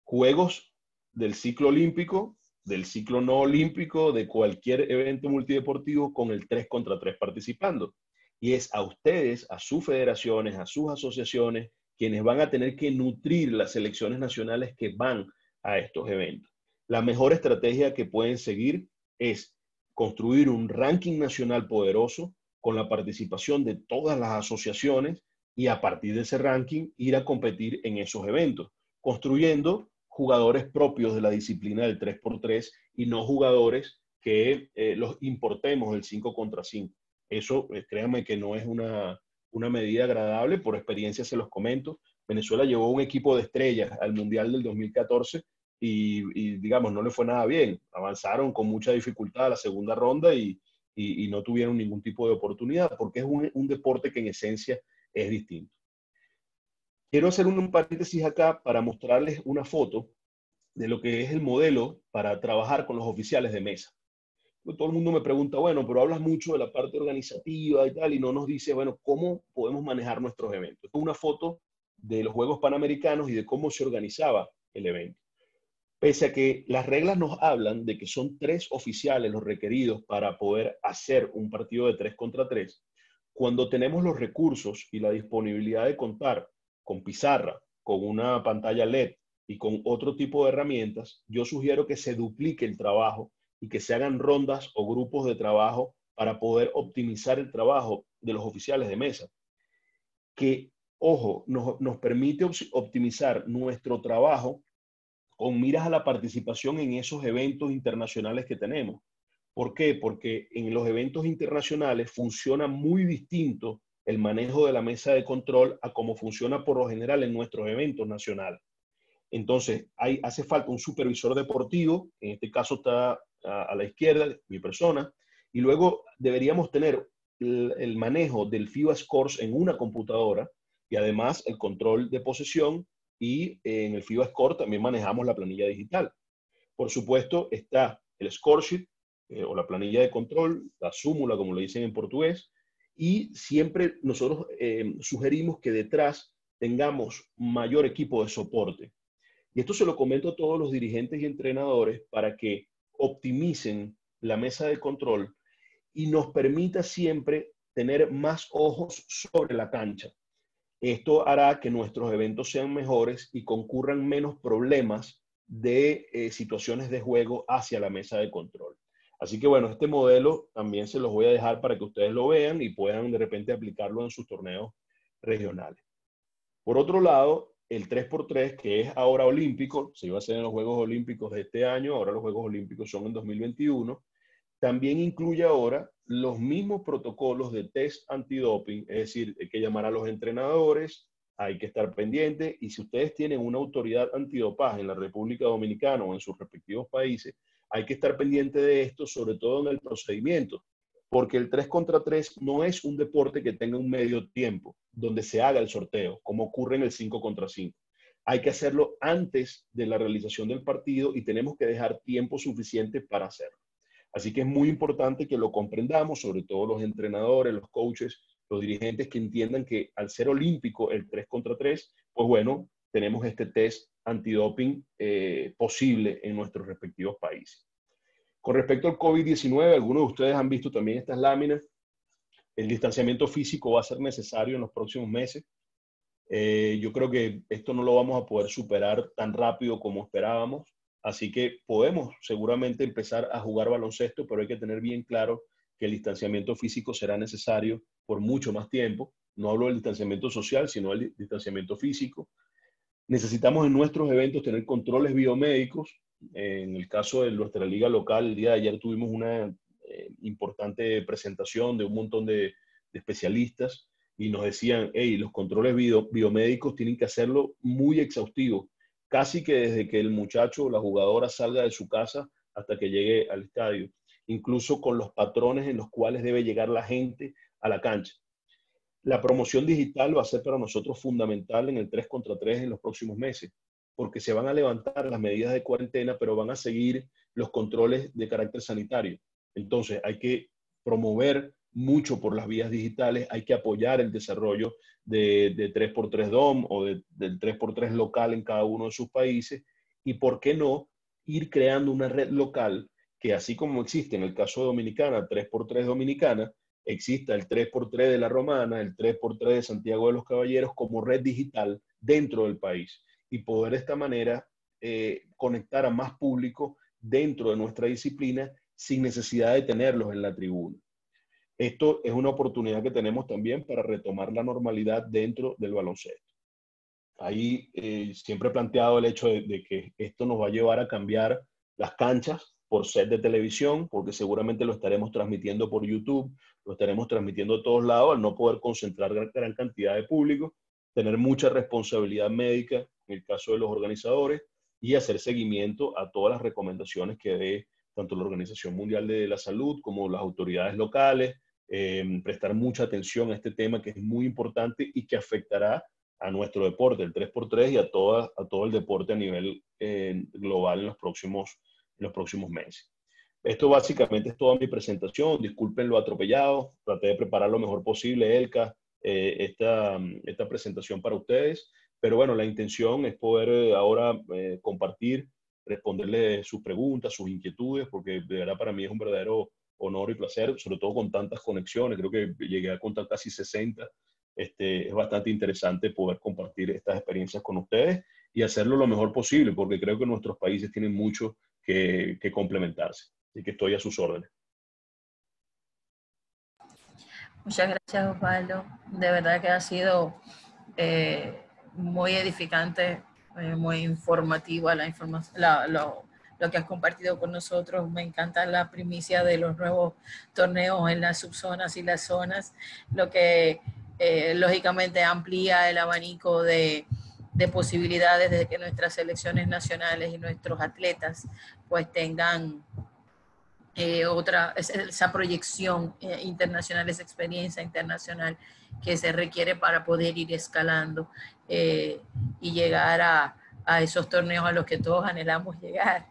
juegos del ciclo olímpico del ciclo no olímpico, de cualquier evento multideportivo con el 3 contra 3 participando. Y es a ustedes, a sus federaciones, a sus asociaciones, quienes van a tener que nutrir las selecciones nacionales que van a estos eventos. La mejor estrategia que pueden seguir es construir un ranking nacional poderoso con la participación de todas las asociaciones y a partir de ese ranking ir a competir en esos eventos, construyendo jugadores propios de la disciplina del 3x3 y no jugadores que los importemos del 5 contra 5. Eso, créanme que no es una medida agradable, por experiencia se los comento. Venezuela llevó un equipo de estrellas al Mundial del 2014 y digamos, no le fue nada bien. Avanzaron con mucha dificultad a la segunda ronda y no tuvieron ningún tipo de oportunidad, porque es un deporte que en esencia es distinto. Quiero hacer un paréntesis acá para mostrarles una foto de lo que es el modelo para trabajar con los oficiales de mesa. Todo el mundo me pregunta, bueno, pero hablas mucho de la parte organizativa y tal, y no nos dice, bueno, ¿cómo podemos manejar nuestros eventos? Esta es una foto de los Juegos Panamericanos y de cómo se organizaba el evento. Pese a que las reglas nos hablan de que son 3 oficiales los requeridos para poder hacer un partido de 3 contra 3, cuando tenemos los recursos y la disponibilidad de contar con pizarra, con una pantalla LED y con otro tipo de herramientas, yo sugiero que se duplique el trabajo y que se hagan rondas o grupos de trabajo para poder optimizar el trabajo de los oficiales de mesa. Que, ojo, nos permite optimizar nuestro trabajo con miras a la participación en esos eventos internacionales que tenemos. ¿Por qué? Porque en los eventos internacionales funciona muy distinto el manejo de la mesa de control a cómo funciona por lo general en nuestros eventos nacionales. Entonces, hace falta un supervisor deportivo, en este caso está a la izquierda, mi persona, y luego deberíamos tener el manejo del FIBA Scores en una computadora y además el control de posesión, y en el FIBA Score también manejamos la planilla digital. Por supuesto, está el score sheet o la planilla de control, la súmula, como le dicen en portugués, y siempre nosotros sugerimos que detrás tengamos mayor equipo de soporte. Y esto se lo comento a todos los dirigentes y entrenadores para que optimicen la mesa de control y nos permita siempre tener más ojos sobre la cancha. Esto hará que nuestros eventos sean mejores y concurran menos problemas de situaciones de juego hacia la mesa de control. Así que bueno, este modelo también se los voy a dejar para que ustedes lo vean y puedan de repente aplicarlo en sus torneos regionales. Por otro lado, el 3x3, que es ahora olímpico, se iba a hacer en los Juegos Olímpicos de este año, ahora los Juegos Olímpicos son en 2021, también incluye ahora los mismos protocolos de test antidoping, es decir, hay que llamar a los entrenadores, hay que estar pendiente, y si ustedes tienen una autoridad antidopaje en la República Dominicana o en sus respectivos países, hay que estar pendiente de esto, sobre todo en el procedimiento, porque el 3 contra 3 no es un deporte que tenga un medio tiempo, donde se haga el sorteo, como ocurre en el 5 contra 5. Hay que hacerlo antes de la realización del partido y tenemos que dejar tiempo suficiente para hacerlo. Así que es muy importante que lo comprendamos, sobre todo los entrenadores, los coaches, los dirigentes, que entiendan que al ser olímpico el 3 contra 3, pues bueno, tenemos este test antidoping posible en nuestros respectivos países. Con respecto al COVID-19, algunos de ustedes han visto también estas láminas. El distanciamiento físico va a ser necesario en los próximos meses. Yo creo que esto no lo vamos a poder superar tan rápido como esperábamos. Así que podemos seguramente empezar a jugar baloncesto, pero hay que tener bien claro que el distanciamiento físico será necesario por mucho más tiempo. No hablo del distanciamiento social, sino del distanciamiento físico. Necesitamos en nuestros eventos tener controles biomédicos. En el caso de nuestra liga local, el día de ayer tuvimos una importante presentación de un montón de especialistas y nos decían, hey, los controles biomédicos tienen que hacerlo muy exhaustivos, casi que desde que el muchacho o la jugadora salga de su casa hasta que llegue al estadio, incluso con los patrones en los cuales debe llegar la gente a la cancha. La promoción digital va a ser para nosotros fundamental en el 3 contra 3 en los próximos meses, porque se van a levantar las medidas de cuarentena, pero van a seguir los controles de carácter sanitario. Entonces hay que promover mucho por las vías digitales, hay que apoyar el desarrollo de 3x3 DOM o del 3x3 local en cada uno de sus países, y por qué no ir creando una red local que, así como existe en el caso de Dominicana, 3x3 Dominicana, exista el 3x3 de La Romana, el 3x3 de Santiago de los Caballeros como red digital dentro del país y poder de esta manera conectar a más público dentro de nuestra disciplina sin necesidad de tenerlos en la tribuna. Esto es una oportunidad que tenemos también para retomar la normalidad dentro del baloncesto. Ahí siempre he planteado el hecho de que esto nos va a llevar a cambiar las canchas por set de televisión, porque seguramente lo estaremos transmitiendo por YouTube, lo estaremos transmitiendo a todos lados, al no poder concentrar gran cantidad de público, tener mucha responsabilidad médica en el caso de los organizadores y hacer seguimiento a todas las recomendaciones que dé tanto la Organización Mundial de la Salud como las autoridades locales, prestar mucha atención a este tema que es muy importante y que afectará a nuestro deporte, el 3x3 y a todo el deporte a nivel global en los próximos meses. Esto básicamente es toda mi presentación. Disculpen lo atropellado. Traté de preparar lo mejor posible, Elka, esta presentación para ustedes. Pero bueno, la intención es poder ahora compartir, responderle sus preguntas, sus inquietudes, porque de verdad para mí es un verdadero honor y placer, sobre todo con tantas conexiones. Creo que llegué a contar casi 60. Es bastante interesante poder compartir estas experiencias con ustedes y hacerlo lo mejor posible, porque creo que nuestros países tienen mucho que complementarse. Así que estoy a sus órdenes. Muchas gracias, Osvaldo. De verdad que ha sido muy edificante, muy informativa lo que has compartido con nosotros. Me encanta la primicia de los nuevos torneos en las subzonas y las zonas, lo que lógicamente amplía el abanico de posibilidades de que nuestras selecciones nacionales y nuestros atletas pues tengan esa proyección internacional, esa experiencia internacional que se requiere para poder ir escalando y llegar a esos torneos a los que todos anhelamos llegar.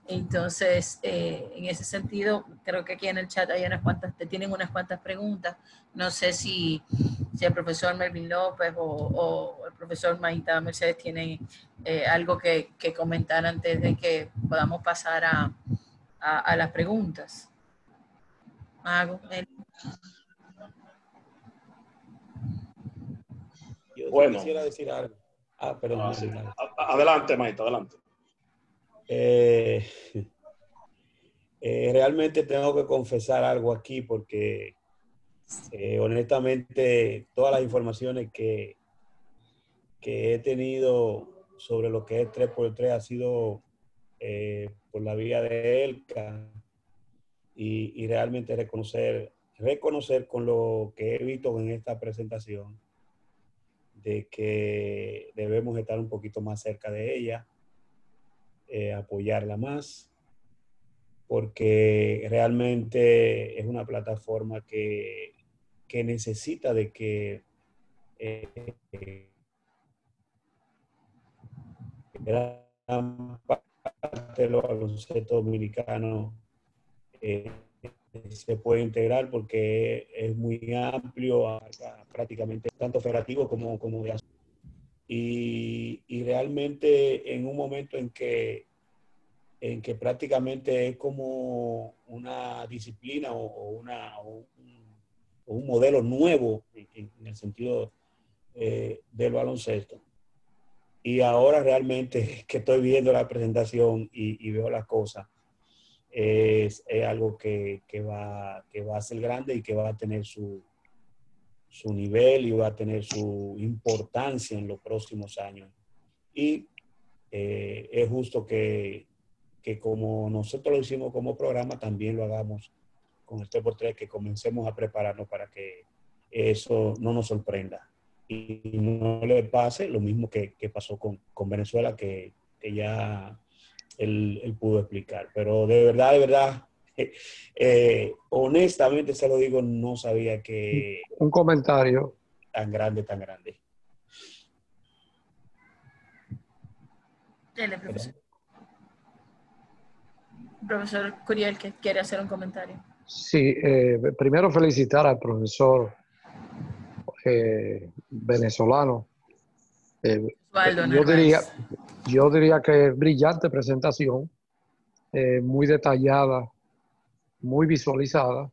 Entonces, en ese sentido, creo que aquí en el chat hay tienen unas cuantas preguntas. No sé si el profesor Melvin López o el profesor Maíta Mercedes tienen algo que comentar antes de que podamos pasar a las preguntas. Mago. Yo quisiera decir algo. Perdón. Sí. Adelante, Maíta, adelante. Realmente tengo que confesar algo aquí porque honestamente todas las informaciones que he tenido sobre lo que es 3x3 ha sido por la vía de Elka y realmente reconocer con lo que he visto en esta presentación de que debemos estar un poquito más cerca de ella, apoyarla más, porque realmente es una plataforma que necesita de que gran parte de los baloncesto dominicanos se puede integrar porque es muy amplio, prácticamente tanto federativo como de y realmente en un momento en que prácticamente es como una disciplina o un modelo nuevo en el sentido del baloncesto. Y ahora realmente que estoy viendo la presentación y veo las cosas, es algo que va a ser grande y que va a tener su nivel y va a tener su importancia en los próximos años. Y es justo que como nosotros lo hicimos como programa, también lo hagamos con el 3x3, que comencemos a prepararnos para que eso no nos sorprenda y no le pase lo mismo que pasó con Venezuela, que ya él pudo explicar. Pero de verdad, honestamente se lo digo, no sabía que... Un comentario. Tan grande. Dele, profesor. Profesor Curiel, que quiere hacer un comentario. Sí, primero felicitar al profesor venezolano Osvaldo Yo diría, Narváez. yo diría que brillante presentación, muy detallada, muy visualizada.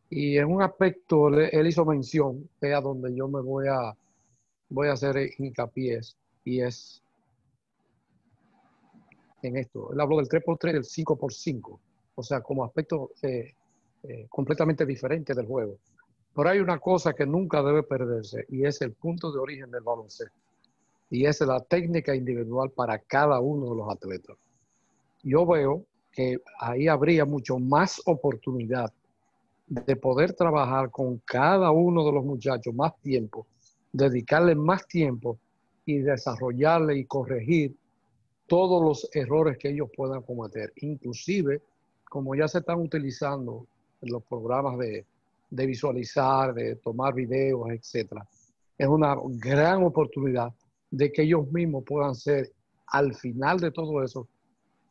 Y en un aspecto él hizo mención, que es a donde yo voy a hacer hincapié, y es en esto. Él habló del 3x3 y del 5x5, o sea, como aspecto completamente diferente del juego. Pero hay una cosa que nunca debe perderse, y es el punto de origen del baloncesto, y es la técnica individual para cada uno de los atletas. Yo veo que ahí habría mucho más oportunidad de poder trabajar con cada uno de los muchachos más tiempo, dedicarle más tiempo y desarrollarle y corregir todos los errores que ellos puedan cometer. Inclusive, como ya se están utilizando en los programas de visualizar, de tomar videos, etcétera, es una gran oportunidad de que ellos mismos puedan ser, al final de todo eso,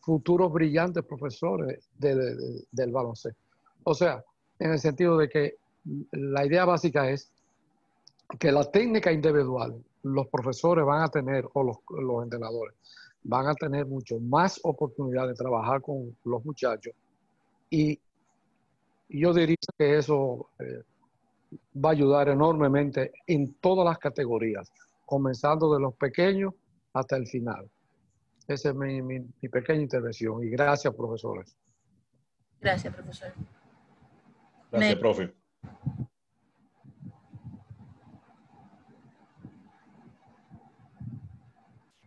futuros brillantes profesores del baloncesto. O sea, en el sentido de que la idea básica es que la técnica individual, los profesores van a tener, o los entrenadores, van a tener mucho más oportunidad de trabajar con los muchachos, y yo diría que eso va a ayudar enormemente en todas las categorías, comenzando de los pequeños hasta el final. Esa es mi pequeña intervención, y gracias, profesores. Gracias, profesor. Gracias, profe.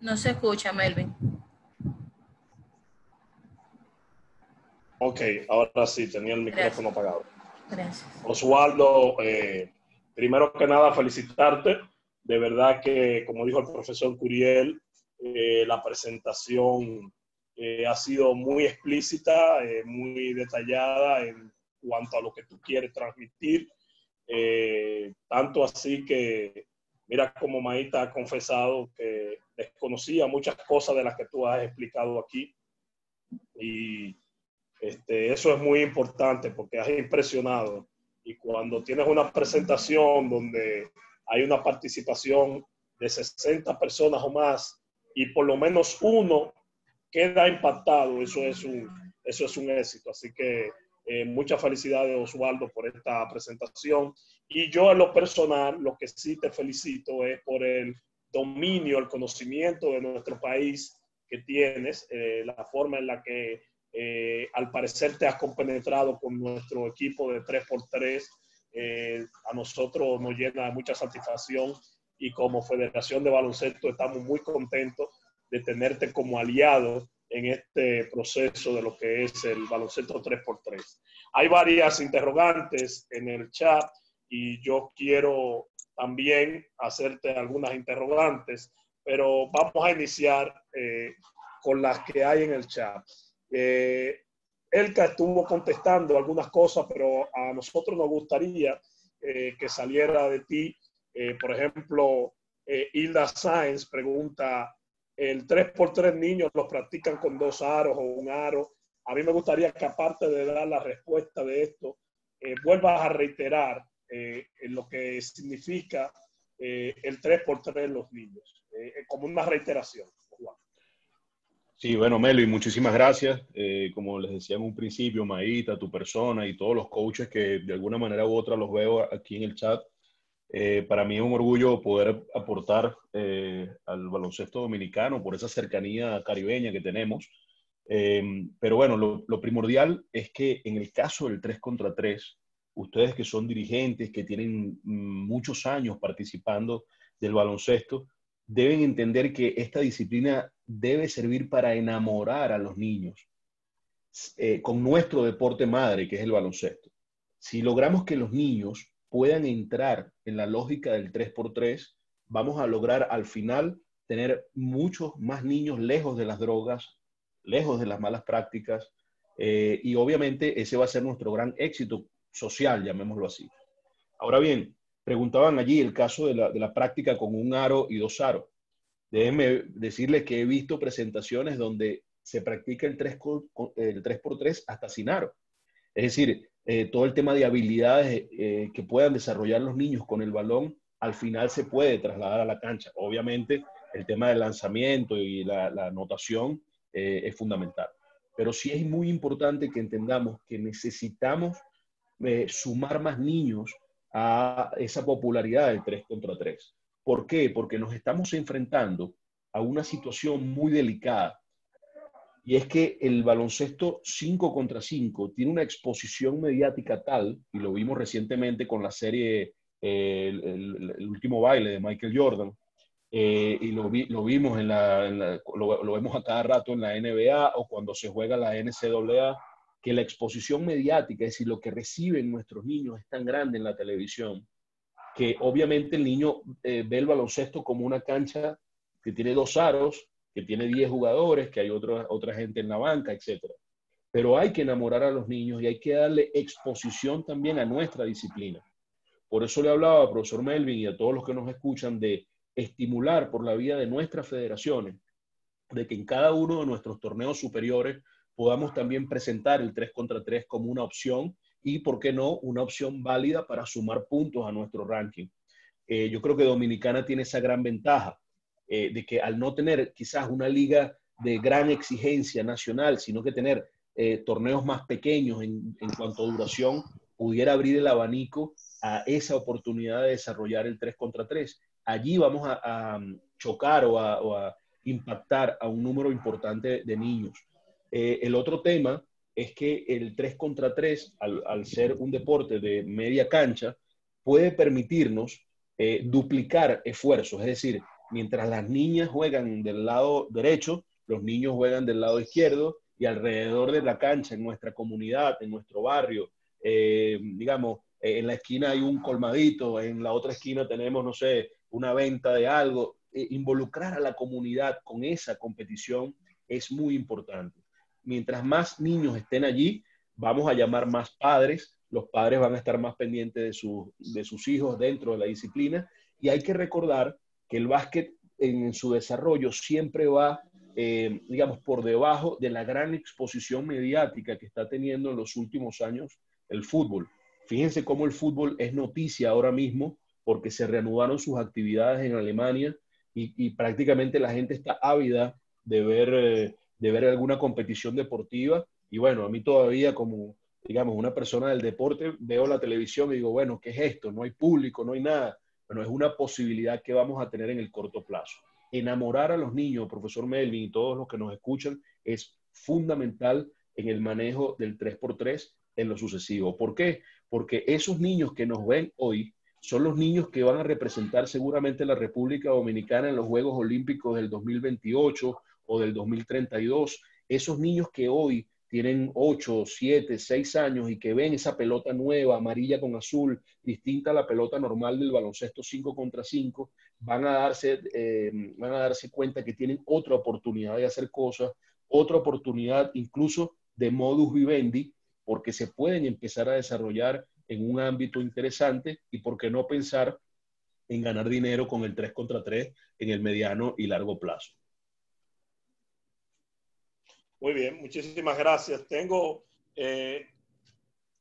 No se escucha, Melvin. Ok, ahora sí, tenía el micrófono apagado. Gracias. Osvaldo, primero que nada, felicitarte. De verdad que, como dijo el profesor Curiel, la presentación ha sido muy explícita, muy detallada en cuanto a lo que tú quieres transmitir. Tanto así que, mira como Maíta ha confesado que desconocía muchas cosas de las que tú has explicado aquí. Y eso es muy importante porque has impresionado. Y cuando tienes una presentación donde hay una participación de 60 personas o más y por lo menos uno queda impactado, eso es un éxito. Así que muchas felicidades, Osvaldo, por esta presentación. Y yo en lo personal, lo que sí te felicito es por el dominio, el conocimiento de nuestro país que tienes, la forma en la que al parecer te has compenetrado con nuestro equipo de 3x3. A nosotros nos llena de mucha satisfacción y como Federación de Baloncesto estamos muy contentos de tenerte como aliado en este proceso de lo que es el baloncesto 3x3. Hay varias interrogantes en el chat y yo quiero también hacerte algunas interrogantes, pero vamos a iniciar con las que hay en el chat. Elka estuvo contestando algunas cosas, pero a nosotros nos gustaría que saliera de ti. Por ejemplo, Hilda Sáenz pregunta, ¿el 3x3 niños los practican con 2 aros o 1 aro? A mí me gustaría que, aparte de dar la respuesta de esto, vuelvas a reiterar lo que significa el 3x3 en los niños, como una reiteración. Juan. Sí, bueno, Melo, muchísimas gracias. Como les decía en un principio, Maíta, tu persona y todos los coaches que de alguna manera u otra los veo aquí en el chat, para mí es un orgullo poder aportar al baloncesto dominicano por esa cercanía caribeña que tenemos. Pero bueno, lo primordial es que en el caso del 3x3, ustedes que son dirigentes, que tienen muchos años participando del baloncesto, deben entender que esta disciplina debe servir para enamorar a los niños con nuestro deporte madre, que es el baloncesto. Si logramos que los niños puedan entrar en la lógica del 3x3, vamos a lograr al final tener muchos más niños lejos de las drogas, lejos de las malas prácticas, y obviamente ese va a ser nuestro gran éxito social, llamémoslo así. Ahora bien, preguntaban allí el caso de la práctica con 1 aro y 2 aros. Déjenme decirles que he visto presentaciones donde se practica el 3x3 hasta sin aro. Es decir, todo el tema de habilidades que puedan desarrollar los niños con el balón, al final se puede trasladar a la cancha. Obviamente, el tema del lanzamiento y la anotación es fundamental. Pero sí es muy importante que entendamos que necesitamos sumar más niños a esa popularidad del 3 contra 3. ¿Por qué? Porque nos estamos enfrentando a una situación muy delicada. Y es que el baloncesto 5 contra 5 tiene una exposición mediática tal, y lo vimos recientemente con la serie el último baile de Michael Jordan, y lo vimos lo vemos a cada rato en la NBA o cuando se juega la NCAA, que la exposición mediática, es decir, lo que reciben nuestros niños es tan grande en la televisión, que obviamente el niño ve el baloncesto como una cancha que tiene 2 aros, que tiene 10 jugadores, que hay otra gente en la banca, etc. Pero hay que enamorar a los niños y hay que darle exposición también a nuestra disciplina. Por eso le hablaba al profesor Melvin y a todos los que nos escuchan de estimular por la vía de nuestras federaciones, de que en cada uno de nuestros torneos superiores podamos también presentar el 3 contra 3 como una opción y, ¿por qué no?, una opción válida para sumar puntos a nuestro ranking. Yo creo que Dominicana tiene esa gran ventaja de que al no tener quizás una liga de gran exigencia nacional, sino que tener torneos más pequeños en cuanto a duración, pudiera abrir el abanico a esa oportunidad de desarrollar el 3 contra 3. Allí vamos a chocar o a impactar a un número importante de niños. El otro tema es que el 3 contra 3, al ser un deporte de media cancha, puede permitirnos duplicar esfuerzos. Es decir, mientras las niñas juegan del lado derecho, los niños juegan del lado izquierdo y alrededor de la cancha, en nuestra comunidad, en nuestro barrio, digamos, en la esquina hay un colmadito, en la otra esquina tenemos, no sé, una venta de algo. Involucrar a la comunidad con esa competición es muy importante. Mientras más niños estén allí, vamos a llamar más padres, los padres van a estar más pendientes de sus hijos dentro de la disciplina, y hay que recordar que el básquet en su desarrollo siempre va, digamos, por debajo de la gran exposición mediática que está teniendo en los últimos años el fútbol. Fíjense cómo el fútbol es noticia ahora mismo porque se reanudaron sus actividades en Alemania y prácticamente la gente está ávida de ver alguna competición deportiva. Y bueno, a mí todavía como, digamos, una persona del deporte, veo la televisión y digo, bueno, ¿qué es esto? No hay público, no hay nada. Bueno, es una posibilidad que vamos a tener en el corto plazo. Enamorar a los niños, profesor Melvin y todos los que nos escuchan, es fundamental en el manejo del 3x3 en lo sucesivo. ¿Por qué? Porque esos niños que nos ven hoy son los niños que van a representar seguramente la República Dominicana en los Juegos Olímpicos del 2028 o del 2032. Esos niños que hoy tienen 8, 7, 6 años y que ven esa pelota nueva, amarilla con azul, distinta a la pelota normal del baloncesto 5 contra 5, van a darse cuenta que tienen otra oportunidad de hacer cosas, otra oportunidad incluso de modus vivendi, porque se pueden empezar a desarrollar en un ámbito interesante y por qué no pensar en ganar dinero con el 3 contra 3 en el mediano y largo plazo. Muy bien, muchísimas gracias. Tengo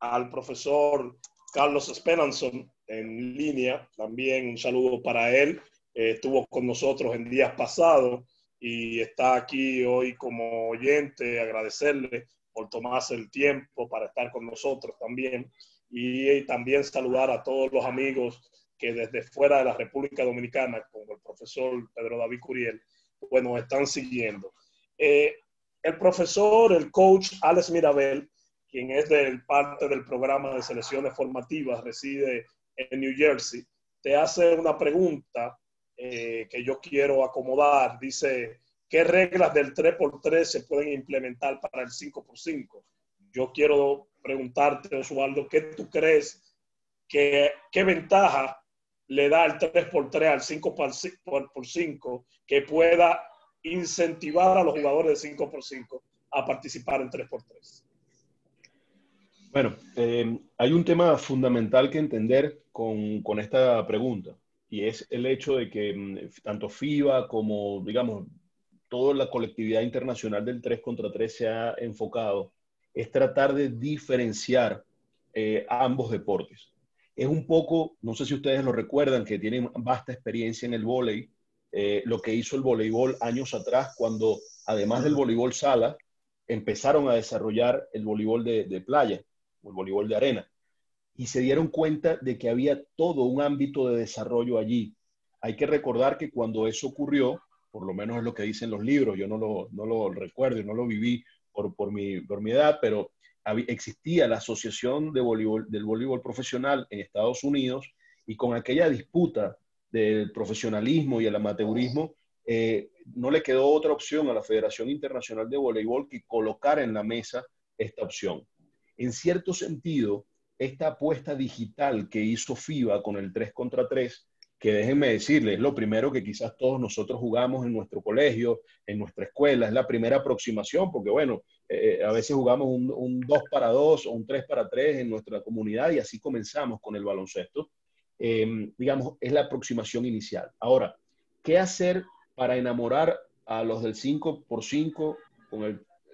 al profesor Carlos Speranson en línea, también un saludo para él. Estuvo con nosotros en días pasados y está aquí hoy como oyente. Agradecerle por tomarse el tiempo para estar con nosotros también. Y también saludar a todos los amigos que desde fuera de la República Dominicana, como el profesor Pedro David Curiel, pues nos están siguiendo. El profesor, el coach Alex Mirabel, quien es parte del programa de selecciones formativas, reside en New Jersey, te hace una pregunta que yo quiero acomodar. Dice, ¿qué reglas del 3x3 se pueden implementar para el 5x5? Yo quiero preguntarte, Osvaldo, ¿qué tú crees? ¿Qué ventaja le da el 3x3 al 5x5 que pueda incentivar a los jugadores de 5x5 a participar en 3x3? Bueno, hay un tema fundamental que entender con esta pregunta, y es el hecho de que tanto FIBA como, digamos, toda la colectividad internacional del 3 contra 3 se ha enfocado, es tratar de diferenciar ambos deportes. Es un poco, no sé si ustedes lo recuerdan, que tienen vasta experiencia en el vóley, lo que hizo el voleibol años atrás, cuando además del voleibol sala, empezaron a desarrollar el voleibol de playa, o el voleibol de arena, y se dieron cuenta de que había todo un ámbito de desarrollo allí. Hay que recordar que cuando eso ocurrió, por lo menos es lo que dicen los libros, yo no lo recuerdo, no lo viví por mi edad, pero existía la Asociación de del Voleibol Profesional en Estados Unidos, y con aquella disputa del profesionalismo y el amateurismo, no le quedó otra opción a la Federación Internacional de Voleibol que colocar en la mesa esta opción. En cierto sentido, esta apuesta digital que hizo FIBA con el 3 contra 3, que déjenme decirles, es lo primero que quizás todos nosotros jugamos en nuestro colegio, en nuestra escuela, es la primera aproximación, porque bueno, a veces jugamos un 2 para 2 o un 3 para 3 en nuestra comunidad, y así comenzamos con el baloncesto. Digamos, es la aproximación inicial. Ahora, ¿qué hacer para enamorar a los del 5x5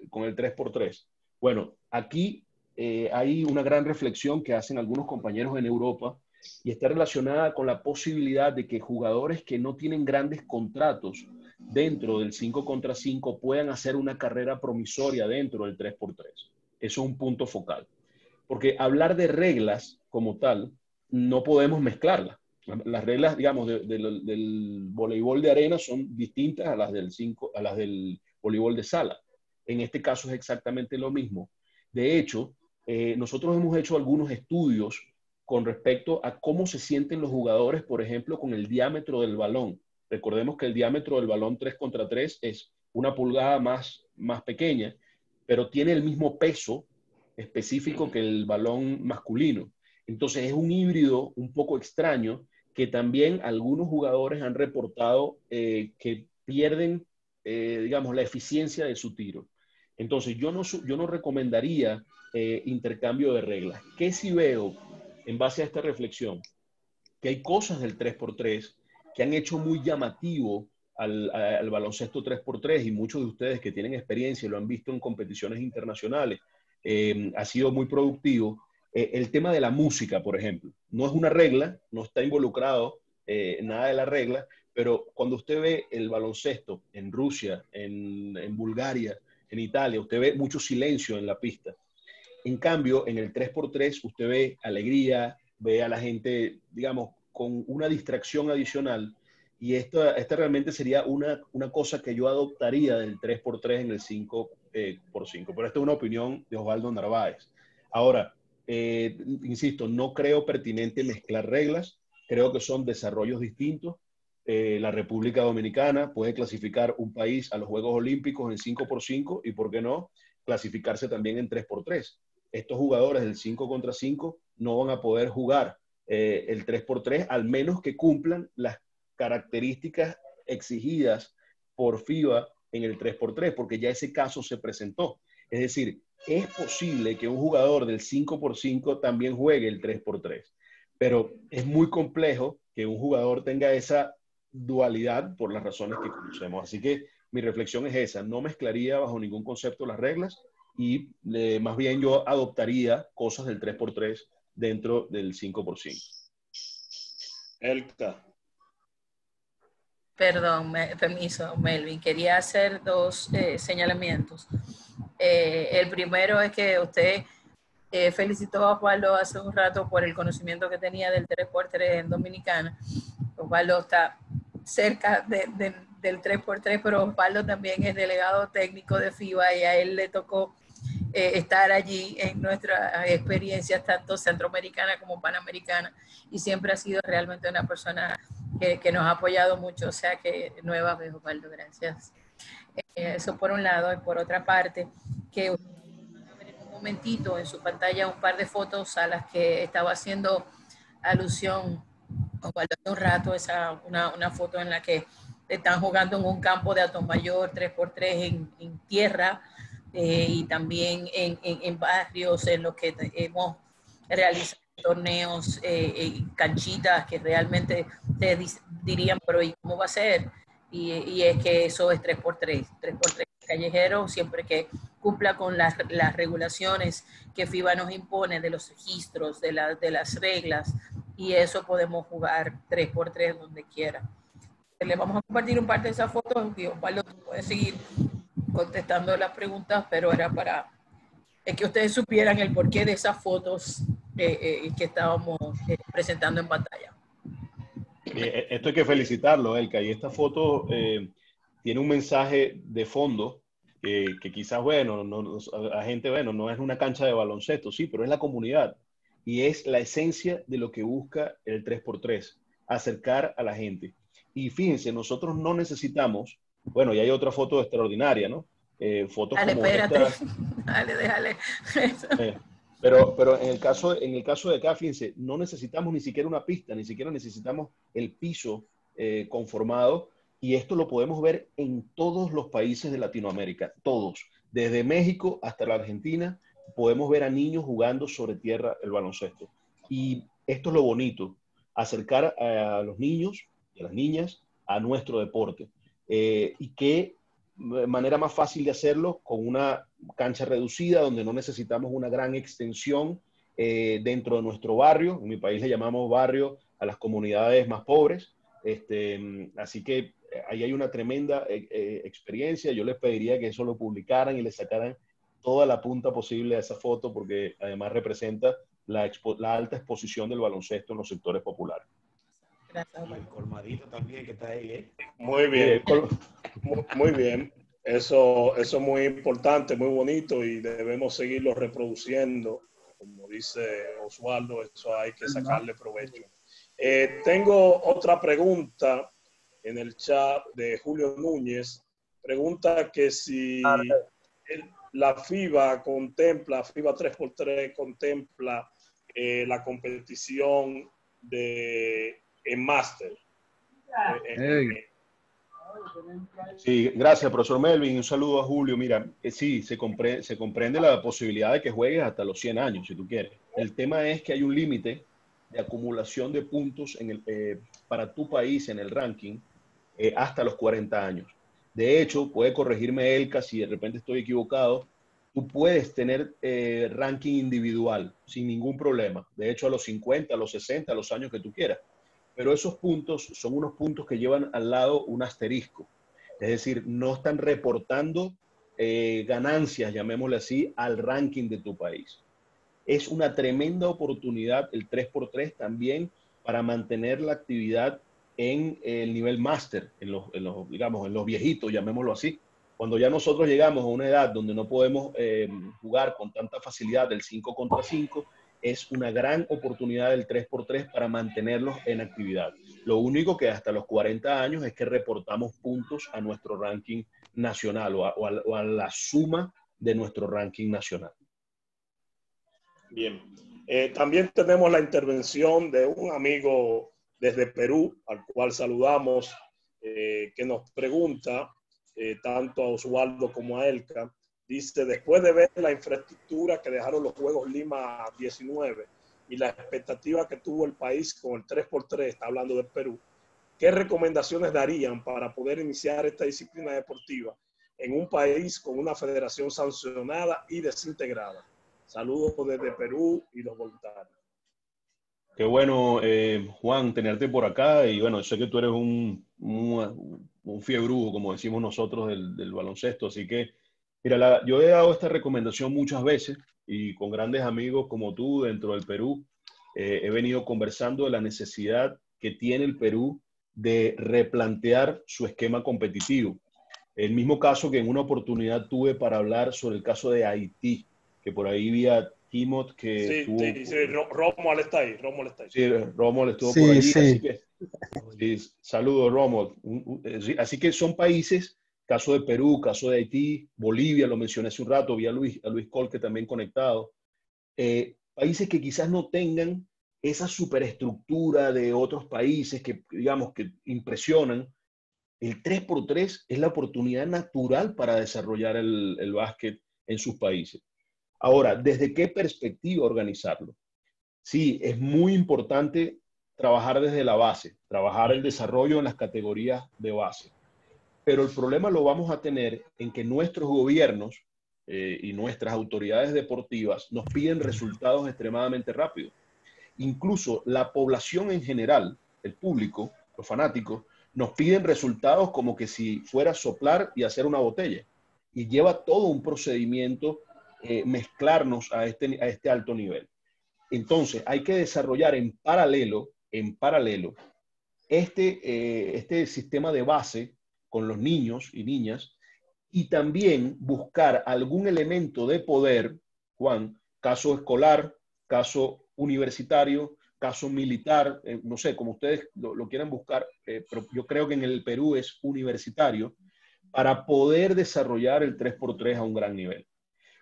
con el 3x3? Bueno, aquí hay una gran reflexión que hacen algunos compañeros en Europa, y está relacionada con la posibilidad de que jugadores que no tienen grandes contratos dentro del 5 contra 5 puedan hacer una carrera promisoria dentro del 3x3. Eso es un punto focal. Porque hablar de reglas como tal, no podemos mezclarlas. Las reglas, digamos, del voleibol de arena son distintas a las del voleibol de sala. En este caso es exactamente lo mismo. De hecho, nosotros hemos hecho algunos estudios con respecto a cómo se sienten los jugadores, por ejemplo, con el diámetro del balón. Recordemos que el diámetro del balón 3 contra 3 es 1 pulgada más pequeña, pero tiene el mismo peso específico que el balón masculino. Entonces es un híbrido un poco extraño, que también algunos jugadores han reportado que pierden, digamos, la eficiencia de su tiro. Entonces yo no recomendaría intercambio de reglas. ¿Qué sí veo en base a esta reflexión? Que hay cosas del 3x3 que han hecho muy llamativo al baloncesto 3x3, y muchos de ustedes que tienen experiencia lo han visto en competiciones internacionales. Ha sido muy productivo. El tema de la música, por ejemplo, no es una regla, no está involucrado nada de la regla, pero cuando usted ve el baloncesto en Rusia, en Bulgaria, en Italia, usted ve mucho silencio en la pista. En cambio, en el 3x3 usted ve alegría, ve a la gente, digamos, con una distracción adicional, y esta realmente sería una cosa que yo adoptaría del 3x3 en el 5x5. Pero esta es una opinión de Osvaldo Narváez. Ahora, insisto, no creo pertinente mezclar reglas, creo que son desarrollos distintos. La República Dominicana puede clasificar un país a los Juegos Olímpicos en 5x5, y por qué no clasificarse también en 3x3. Estos jugadores del 5 contra 5 no van a poder jugar el 3x3, al menos que cumplan las características exigidas por FIBA en el 3x3, porque ya ese caso se presentó. Es decir, es posible que un jugador del 5x5 también juegue el 3x3, pero es muy complejo que un jugador tenga esa dualidad por las razones que conocemos. Así que mi reflexión es esa: no mezclaría bajo ningún concepto las reglas, y más bien yo adoptaría cosas del 3x3 dentro del 5x5. Elka. Perdón, permiso, Melvin. Quería hacer dos señalamientos. El primero es que usted felicitó a Osvaldo hace un rato por el conocimiento que tenía del 3x3 en Dominicana. Osvaldo está cerca del 3x3, pero Osvaldo también es delegado técnico de FIBA, y a él le tocó estar allí en nuestras experiencias, tanto centroamericana como panamericana, y siempre ha sido realmente una persona que nos ha apoyado mucho. O sea que nueva vez, Osvaldo, gracias. Eso por un lado. Y por otra parte, que en un momentito en su pantalla un par de fotos a las que estaba haciendo alusión Osvaldo hace un rato, una foto en la que están jugando en un campo de Atomayor 3x3 en tierra, y también en barrios en los que hemos realizado torneos, canchitas que realmente te dirían, pero ¿y cómo va a ser? Y es que eso es 3x3 callejero, siempre que cumpla con las regulaciones que FIBA nos impone, de los registros, de las reglas, y eso podemos jugar 3x3 donde quiera. Le vamos a compartir un par de esas fotos y Osvaldo puede seguir contestando las preguntas, pero era para que ustedes supieran el porqué de esas fotos que estábamos presentando en pantalla. Esto hay que felicitarlo, Elka, y esta foto tiene un mensaje de fondo que quizás, bueno, la gente, bueno, no es una cancha de baloncesto, sí, pero es la comunidad y es la esencia de lo que busca el 3x3, acercar a la gente. Y fíjense, nosotros no necesitamos, bueno, y hay otra foto extraordinaria, ¿no? Fotos dale, como espérate. esta. Dale, déjale. Pero en el caso de acá, fíjense, no necesitamos ni siquiera una pista, ni siquiera necesitamos el piso conformado, y esto lo podemos ver en todos los países de Latinoamérica, todos, desde México hasta la Argentina, podemos ver a niños jugando sobre tierra el baloncesto. Y esto es lo bonito, acercar a los niños y a las niñas a nuestro deporte. Y qué manera más fácil de hacerlo con una cancha reducida donde no necesitamos una gran extensión dentro de nuestro barrio. En mi país le llamamos barrio a las comunidades más pobres. Así que ahí hay una tremenda experiencia. Yo les pediría que eso lo publicaran y le sacaran toda la punta posible a esa foto, porque además representa la alta exposición del baloncesto en los sectores populares. Gracias, Y el colmadito también que está ahí, ¿eh? Muy bien. Muy bien. Eso es muy importante, muy bonito, y debemos seguirlo reproduciendo. Como dice Osvaldo, eso hay que sacarle provecho. Tengo otra pregunta en el chat de Julio Núñez. Pregunta que si la FIBA 3x3 contempla la competición en máster. Sí, gracias, profesor Melvin. Un saludo a Julio. Mira, sí, se comprende la posibilidad de que juegues hasta los 100 años, si tú quieres. El tema es que hay un límite de acumulación de puntos para tu país en el ranking hasta los 40 años. De hecho, puede corregirme Elka si de repente estoy equivocado, tú puedes tener ranking individual sin ningún problema. De hecho, a los 50, a los 60, a los años que tú quieras. Pero esos puntos son unos puntos que llevan al lado un asterisco. Es decir, no están reportando ganancias, llamémosle así, al ranking de tu país. Es una tremenda oportunidad el 3x3 también para mantener la actividad en el nivel máster, digamos, en los viejitos, llamémoslo así. Cuando ya nosotros llegamos a una edad donde no podemos jugar con tanta facilidad del 5 contra 5, es una gran oportunidad del 3x3 para mantenerlos en actividad. Lo único que hasta los 40 años es que reportamos puntos a nuestro ranking nacional o a la suma de nuestro ranking nacional. Bien. También tenemos la intervención de un amigo desde Perú, al cual saludamos, que nos pregunta, tanto a Osvaldo como a Elka. Dice, después de ver la infraestructura que dejaron los Juegos Lima 19 y la expectativa que tuvo el país con el 3x3, está hablando de Perú, ¿qué recomendaciones darían para poder iniciar esta disciplina deportiva en un país con una federación sancionada y desintegrada? Saludos desde Perú y los voluntarios. Qué bueno, Juan, tenerte por acá. Y bueno, sé que tú eres un fiebrudo, como decimos nosotros, del baloncesto. Así que, mira, yo he dado esta recomendación muchas veces y con grandes amigos como tú dentro del Perú. He venido conversando de la necesidad que tiene el Perú de replantear su esquema competitivo. El mismo caso que en una oportunidad tuve para hablar sobre el caso de Haití, que por ahí vi a Timot que estuvo... Sí, Romuald está ahí. Sí, Romuald estuvo por allí. Así que, sí, saludos, Romuald. Así que son países, caso de Perú, caso de Haití, Bolivia, lo mencioné hace un rato, vi a Luis Colque también conectado. Países que quizás no tengan esa superestructura de otros países que, digamos, que impresionan. El 3x3 es la oportunidad natural para desarrollar el básquet en sus países. Ahora, ¿desde qué perspectiva organizarlo? Sí, es muy importante trabajar desde la base, trabajar el desarrollo en las categorías de base. Pero el problema lo vamos a tener en que nuestros gobiernos y nuestras autoridades deportivas nos piden resultados extremadamente rápidos. Incluso la población en general, el público, los fanáticos, nos piden resultados como que si fuera a soplar y hacer una botella. Y lleva todo un procedimiento mezclarnos a este alto nivel. Entonces, hay que desarrollar en paralelo, este sistema de base con los niños y niñas, y también buscar algún elemento de poder, Juan, caso escolar, caso universitario, caso militar, no sé, como ustedes lo quieran buscar, pero yo creo que en el Perú es universitario, para poder desarrollar el 3x3 a un gran nivel.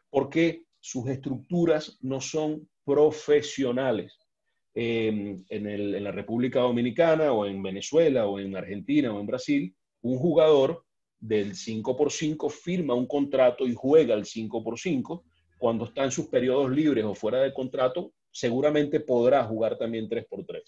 Porque sus estructuras no son profesionales. En la República Dominicana o en Venezuela o en Argentina o en Brasil, un jugador del 5x5 firma un contrato y juega el 5x5. Cuando está en sus periodos libres o fuera de contrato, seguramente podrá jugar también 3x3.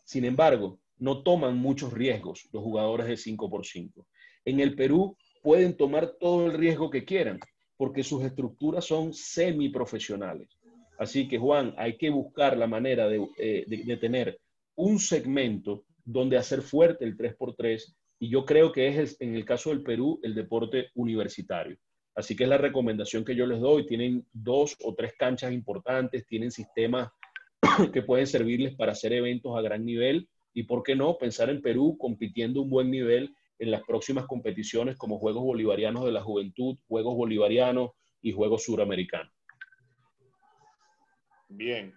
Sin embargo, no toman muchos riesgos los jugadores de 5x5. En el Perú pueden tomar todo el riesgo que quieran, porque sus estructuras son semiprofesionales. Así que, Juan, hay que buscar la manera de tener un segmento donde hacer fuerte el 3x3, y yo creo que es, en el caso del Perú, el deporte universitario. Así que es la recomendación que yo les doy. Tienen 2 o 3 canchas importantes, tienen sistemas que pueden servirles para hacer eventos a gran nivel, y por qué no pensar en Perú compitiendo a un buen nivel en las próximas competiciones como Juegos Bolivarianos de la Juventud, Juegos Bolivarianos y Juegos Suramericanos. Bien.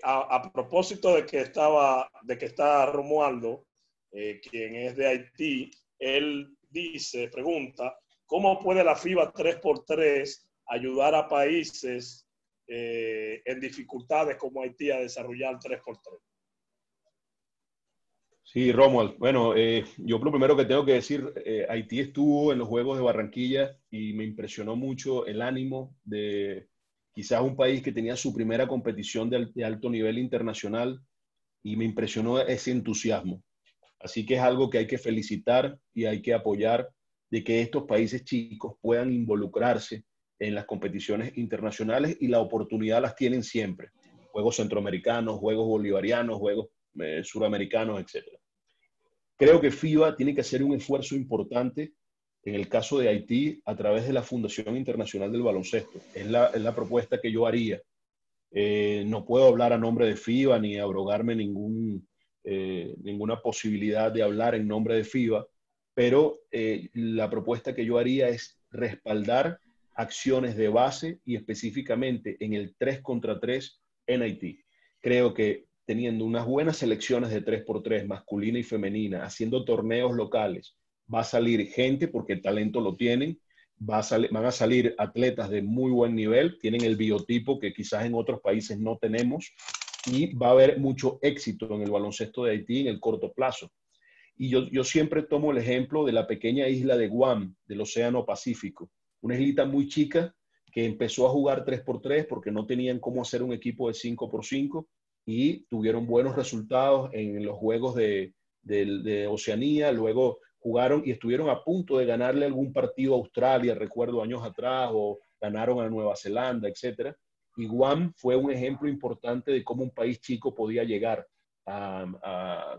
A propósito de que está Romualdo, quien es de Haití, él pregunta, ¿cómo puede la FIBA 3x3 ayudar a países en dificultades como Haití a desarrollar 3x3? Sí, Romuald. Bueno, yo lo primero que tengo que decir, Haití estuvo en los Juegos de Barranquilla y me impresionó mucho el ánimo de quizás un país que tenía su primera competición de alto nivel internacional, y me impresionó ese entusiasmo. Así que es algo que hay que felicitar y hay que apoyar, de que estos países chicos puedan involucrarse en las competiciones internacionales, y la oportunidad las tienen siempre. Juegos centroamericanos, Juegos bolivarianos, Juegos suramericanos, etc. Creo que FIBA tiene que hacer un esfuerzo importante en el caso de Haití a través de la Fundación Internacional del Baloncesto. Es la propuesta que yo haría. No puedo hablar a nombre de FIBA ni abrogarme ninguna posibilidad de hablar en nombre de FIBA, pero la propuesta que yo haría es respaldar acciones de base y específicamente en el 3x3 en Haití. Creo que teniendo unas buenas selecciones de 3x3 masculina y femenina, haciendo torneos locales, va a salir gente porque el talento lo tienen, van a salir atletas de muy buen nivel, tienen el biotipo que quizás en otros países no tenemos, y va a haber mucho éxito en el baloncesto de Haití en el corto plazo. Y yo siempre tomo el ejemplo de la pequeña isla de Guam, del Océano Pacífico, una islita muy chica que empezó a jugar 3x3 porque no tenían cómo hacer un equipo de 5x5, y tuvieron buenos resultados en los Juegos de Oceanía. Luego jugaron y estuvieron a punto de ganarle algún partido a Australia, recuerdo años atrás, o ganaron a Nueva Zelanda, etc. Y Guam fue un ejemplo importante de cómo un país chico podía llegar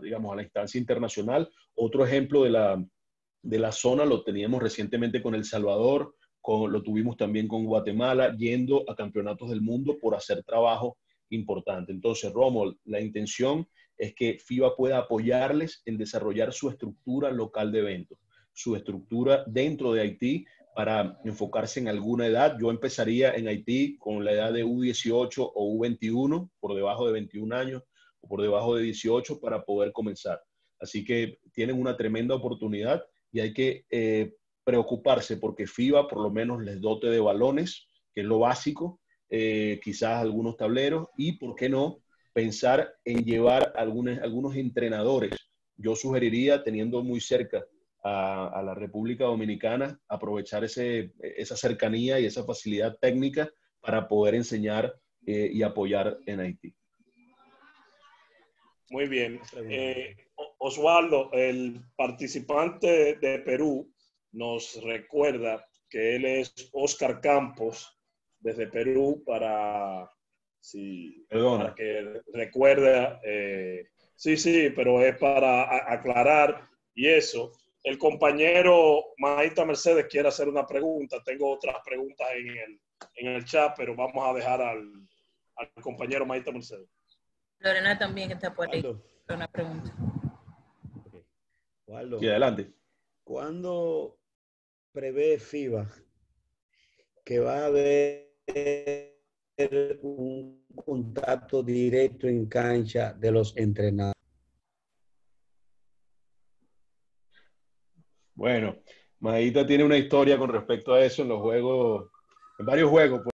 digamos, a la instancia internacional. Otro ejemplo de la zona lo teníamos recientemente con El Salvador, lo tuvimos también con Guatemala, yendo a campeonatos del mundo por hacer trabajo importante. Entonces, Romuald, la intención es que FIBA pueda apoyarles en desarrollar su estructura local de eventos, su estructura dentro de Haití, para enfocarse en alguna edad. Yo empezaría en Haití con la edad de U18 o U21, por debajo de 21 años o por debajo de 18, para poder comenzar. Así que tienen una tremenda oportunidad, y hay que preocuparse porque FIBA por lo menos les dote de balones, que es lo básico, quizás algunos tableros, y por qué no pensar en llevar algunos entrenadores. Yo sugeriría, teniendo muy cerca a la República Dominicana, aprovechar esa cercanía y esa facilidad técnica para poder enseñar y apoyar en Haití. Muy bien. Oswaldo, el participante de Perú, nos recuerda que él es Oscar Campos, desde Perú, para que recuerde. Sí, pero es para aclarar y eso. El compañero Maíta Mercedes quiere hacer una pregunta. Tengo otras preguntas en el chat, pero vamos a dejar al compañero Maíta Mercedes. Lorena también está por ahí. Waldo. Una pregunta. Okay. Waldo, Sí, adelante. ¿cuándo prevé FIBA que va a haber un contacto directo en cancha de los entrenadores? Bueno, Maíta tiene una historia con respecto a eso en los juegos, en varios juegos.